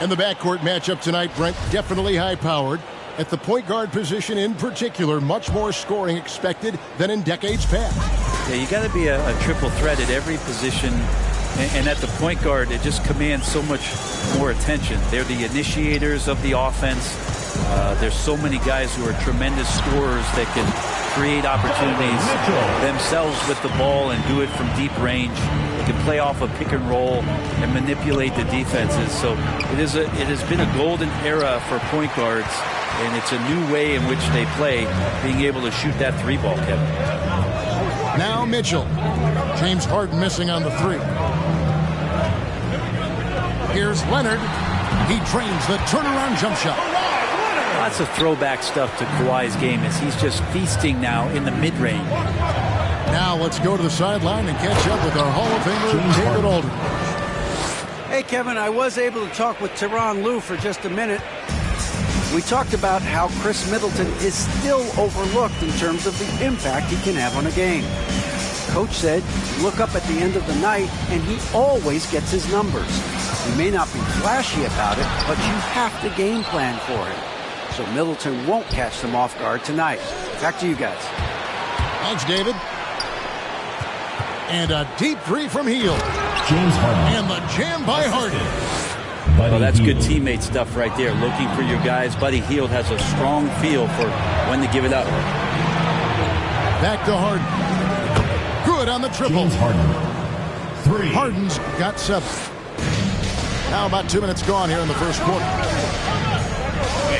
And the backcourt matchup tonight, Brent, definitely high-powered. At the point guard position in particular, much more scoring expected than in decades past. Yeah, you got to be a triple threat at every position. And at the point guard, it just commands so much more attention. They're the initiators of the offense. There's so many guys who are tremendous scorers that can create opportunities themselves with the ball and do it from deep range. They can play off a pick and roll and manipulate the defenses. So it has been a golden era for point guards, and it's a new way in which they play, being able to shoot that three ball, Kevin. Now Mitchell. James Harden missing on the three. Here's Leonard. He drains the turnaround jump shot. Lots of throwback stuff to Kawhi's game as he's just feasting now in the mid-range. Now let's go to the sideline and catch up with our Hall of Famer, David Aldridge. Hey, Kevin, I was able to talk with Tyronn Lue for just a minute. We talked about how Chris Middleton is still overlooked in terms of the impact he can have on a game. Coach said, look up at the end of the night, and he always gets his numbers. He may not be flashy about it, but you have to game plan for him. So Middleton won't catch them off guard tonight. Back to you guys. Thanks, David. And a deep three from Hield. James Harden. And the jam by Harden. Well, that's good teammate stuff right there. Looking for your guys. Buddy Hield has a strong feel for when to give it up. Back to Harden. Good on the triple. James Harden. 3. Harden's got 7. Now about 2 minutes gone here in the first quarter.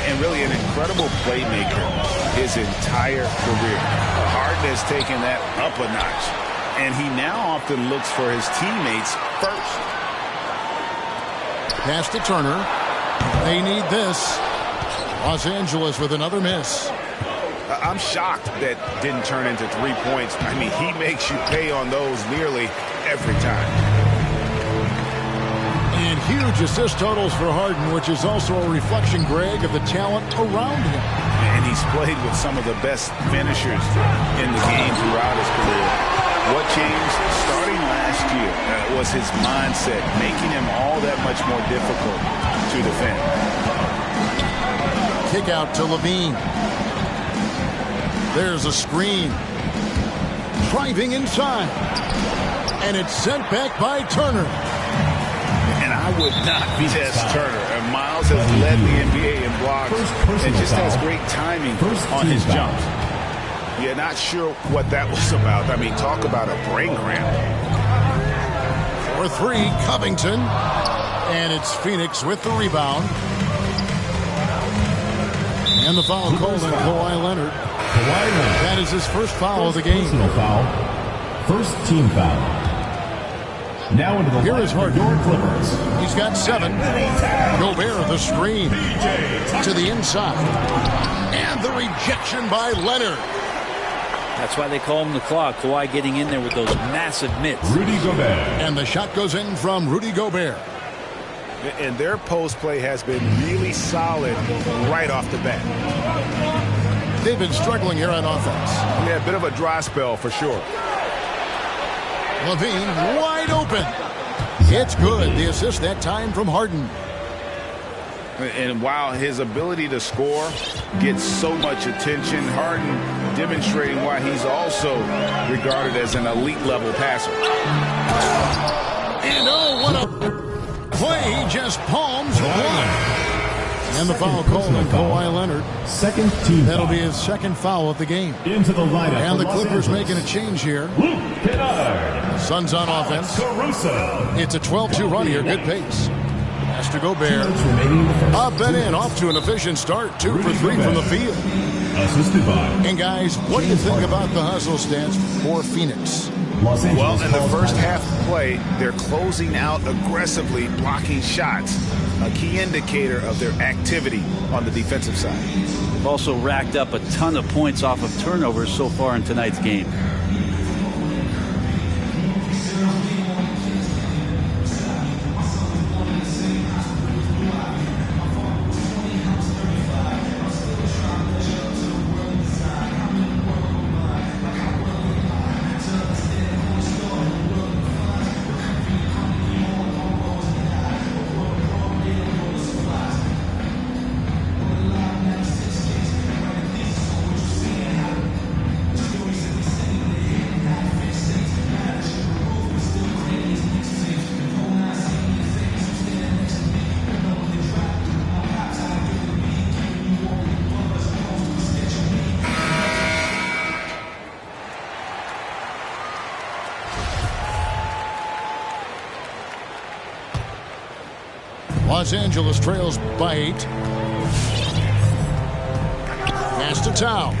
And really an incredible playmaker his entire career. Harden has taken that up a notch, and he now often looks for his teammates first. Pass to Turner. They need this. Los Angeles with another miss. I'm shocked that didn't turn into 3 points. I mean, he makes you pay on those nearly every time. And huge assist totals for Harden, which is also a reflection, Greg, of the talent around him. And he's played with some of the best finishers in the game throughout his career. What changed starting last year was his mindset, making him all that much more difficult to defend. Kick out to Levine. There's a screen. Driving inside. And it's sent back by Turner. And I would not test Turner. And Miles has led the NBA in blocks and just has great timing on his jumps. Yeah, not sure what that was about. I mean, talk about a brain cramp. For 3, Covington. And it's Phoenix with the rebound. And the foul called on Kawhi Leonard. That is his first foul of the game. Personal foul. First team foul. Now into the Here is Harden. Your Clippers. He's got 7. Gobert the screen to the inside. And the rejection by Leonard. That's why they call him the Claw. Kawhi getting in there with those massive mitts. Rudy Gobert. And the shot goes in from Rudy Gobert. And their post play has been really solid right off the bat. They've been struggling here on offense. Yeah, a bit of a dry spell for sure. Levine wide open. It's good. The assist that time from Harden. And while his ability to score gets so much attention, Harden demonstrating why he's also regarded as an elite level passer. And oh, what a play. He just palms one. And the foul called on Kawhi Leonard. Second team. That'll be his second foul of the game. Into the lineup. And the Clippers making a change here. Luke Kennard. Suns on offense. Caruso. It's a 12-2 run here. Good pace. Has to Gobert. Up and in. Off to an efficient start. 2 for 3 from the field. Assisted by. And guys, what do you think about the hustle stats for Phoenix? Well, in the first half of play, they're closing out aggressively, blocking shots. A key indicator of their activity on the defensive side. They've also racked up a ton of points off of turnovers so far in tonight's game. Los Angeles trails by 8. Pass to Towns.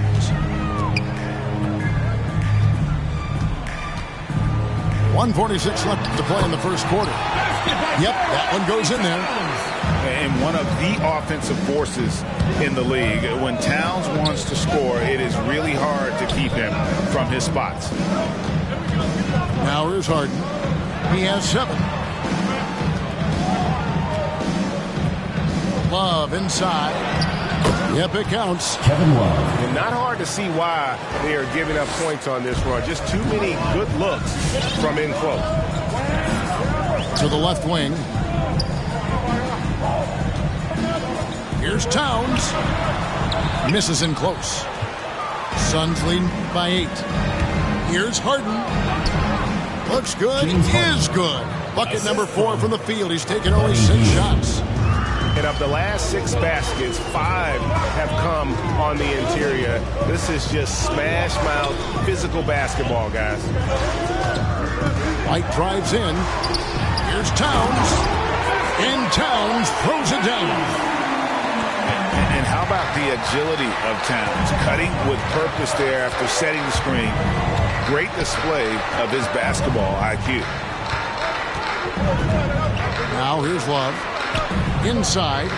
.146 left to play in the first quarter. Yep, that one goes in there. And one of the offensive forces in the league. When Towns wants to score, it is really hard to keep him from his spots. Now here's Harden. He has 7. Love inside. Yep, it counts. Kevin Love. And not hard to see why they are giving up points on this run. Just too many good looks from in close. To the left wing. Here's Towns. Misses in close. Suns lead by 8. Here's Harden. Looks good. Is good. Bucket number 4 from the field. He's taken only 6 shots. And of the last 6 baskets, 5 have come on the interior. This is just smash mouth physical basketball, guys. White drives in. Here's Towns. And Towns throws it down. And how about the agility of Towns? Cutting with purpose there after setting the screen. Great display of his basketball IQ. Now here's Love. Inside.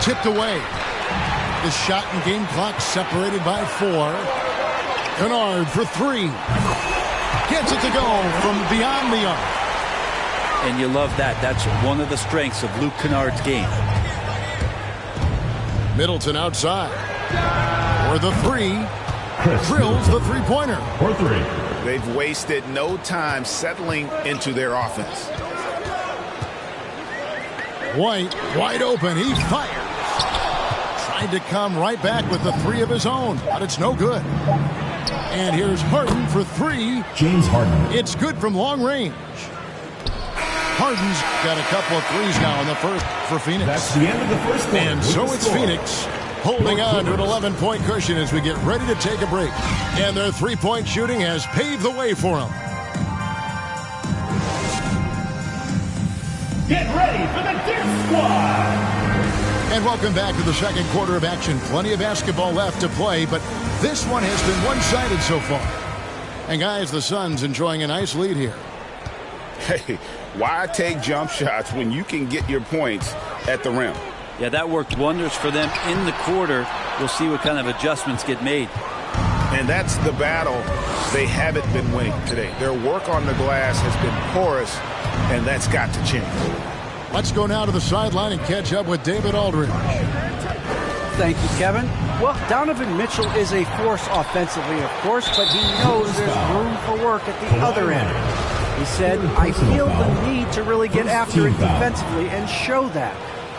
Tipped away. The shot and game clock separated by 4. Kennard for 3. Gets it to go from beyond the arc. And you love that. That's one of the strengths of Luke Kennard's game. Middleton outside. For the 3. Drills the three-pointer. For 3. They've wasted no time settling into their offense. White, wide open. He fires. Tried to come right back with the 3 of his own, but it's no good. And here's Harden for 3. James Harden. It's good from long range. Harden's got a couple of 3s now in the first for Phoenix. That's the end of the first quarter. And so it's Phoenix holding on to an 11-point cushion as we get ready to take a break. And their 3-point shooting has paved the way for them. Get ready for the Dick Squad. And welcome back to the second quarter of action. Plenty of basketball left to play, but this one has been one-sided so far. And guys, the Suns enjoying a nice lead here. Hey, why take jump shots when you can get your points at the rim? Yeah, that worked wonders for them in the quarter. We'll see what kind of adjustments get made. And that's the battle they haven't been winning today. Their work on the glass has been porous, and that's got to change. Let's go now to the sideline and catch up with David Aldridge. Thank you, Kevin. Well, Donovan Mitchell is a force offensively, of course, but he knows there's room for work at the other end. He said, I feel the need to really get after it defensively and show that.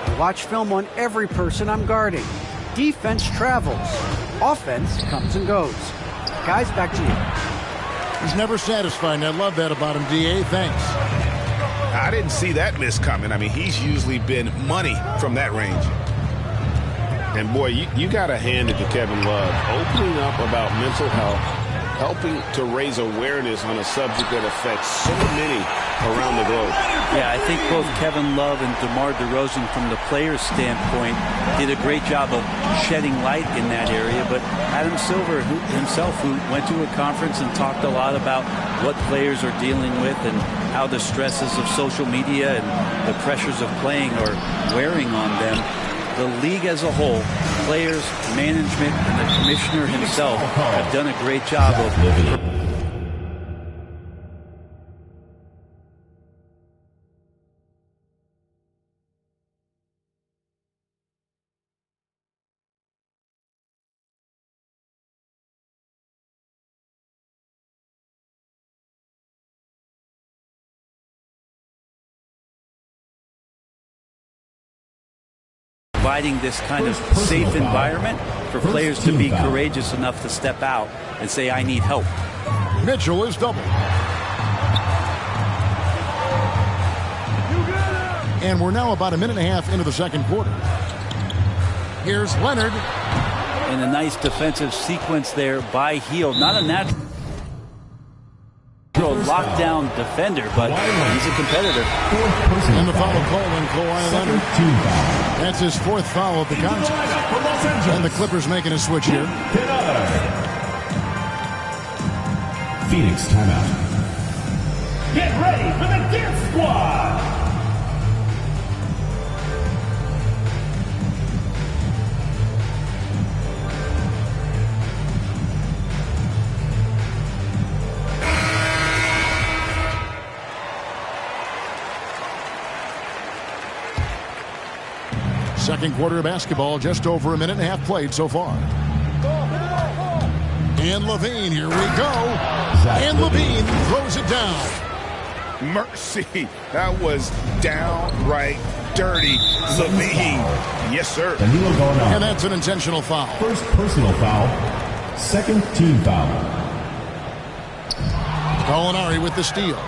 I watch film on every person I'm guarding. Defense travels. Offense comes and goes. Guys, back to you. He's never satisfied, and I love that about him, D.A. Thanks. I didn't see that miss coming. I mean, he's usually been money from that range. And, boy, you got to hand it to Kevin Love. Opening up about mental health, helping to raise awareness on a subject that affects so many around the globe. Yeah, I think both Kevin Love and DeMar DeRozan, from the player's standpoint, did a great job of shedding light in that area. But Adam Silver himself, who went to a conference and talked a lot about what players are dealing with and how the stresses of social media and the pressures of playing are wearing on them. The league as a whole, players, management, and the commissioner himself have done a great job of providing this kind of safe environment for players to be courageous enough to step out and say, I need help. Mitchell is doubled. And we're now about a minute and a half into the second quarter. Here's Leonard. And a nice defensive sequence there by Hield. Not a natural. A lockdown defender, but he's a competitor. And the foul call on Kawhi Leonard. That's his 4th foul of the contest. And the Clippers making a switch here. Phoenix timeout. Get ready for the Dance Squad. Second quarter of basketball, just over a minute and a half played so far. And LaVine, here we go. And LaVine throws it down. Mercy. That was downright dirty. LaVine. Yes, sir. And that's an intentional foul. First personal foul. Second team foul. Gallinari with the steal.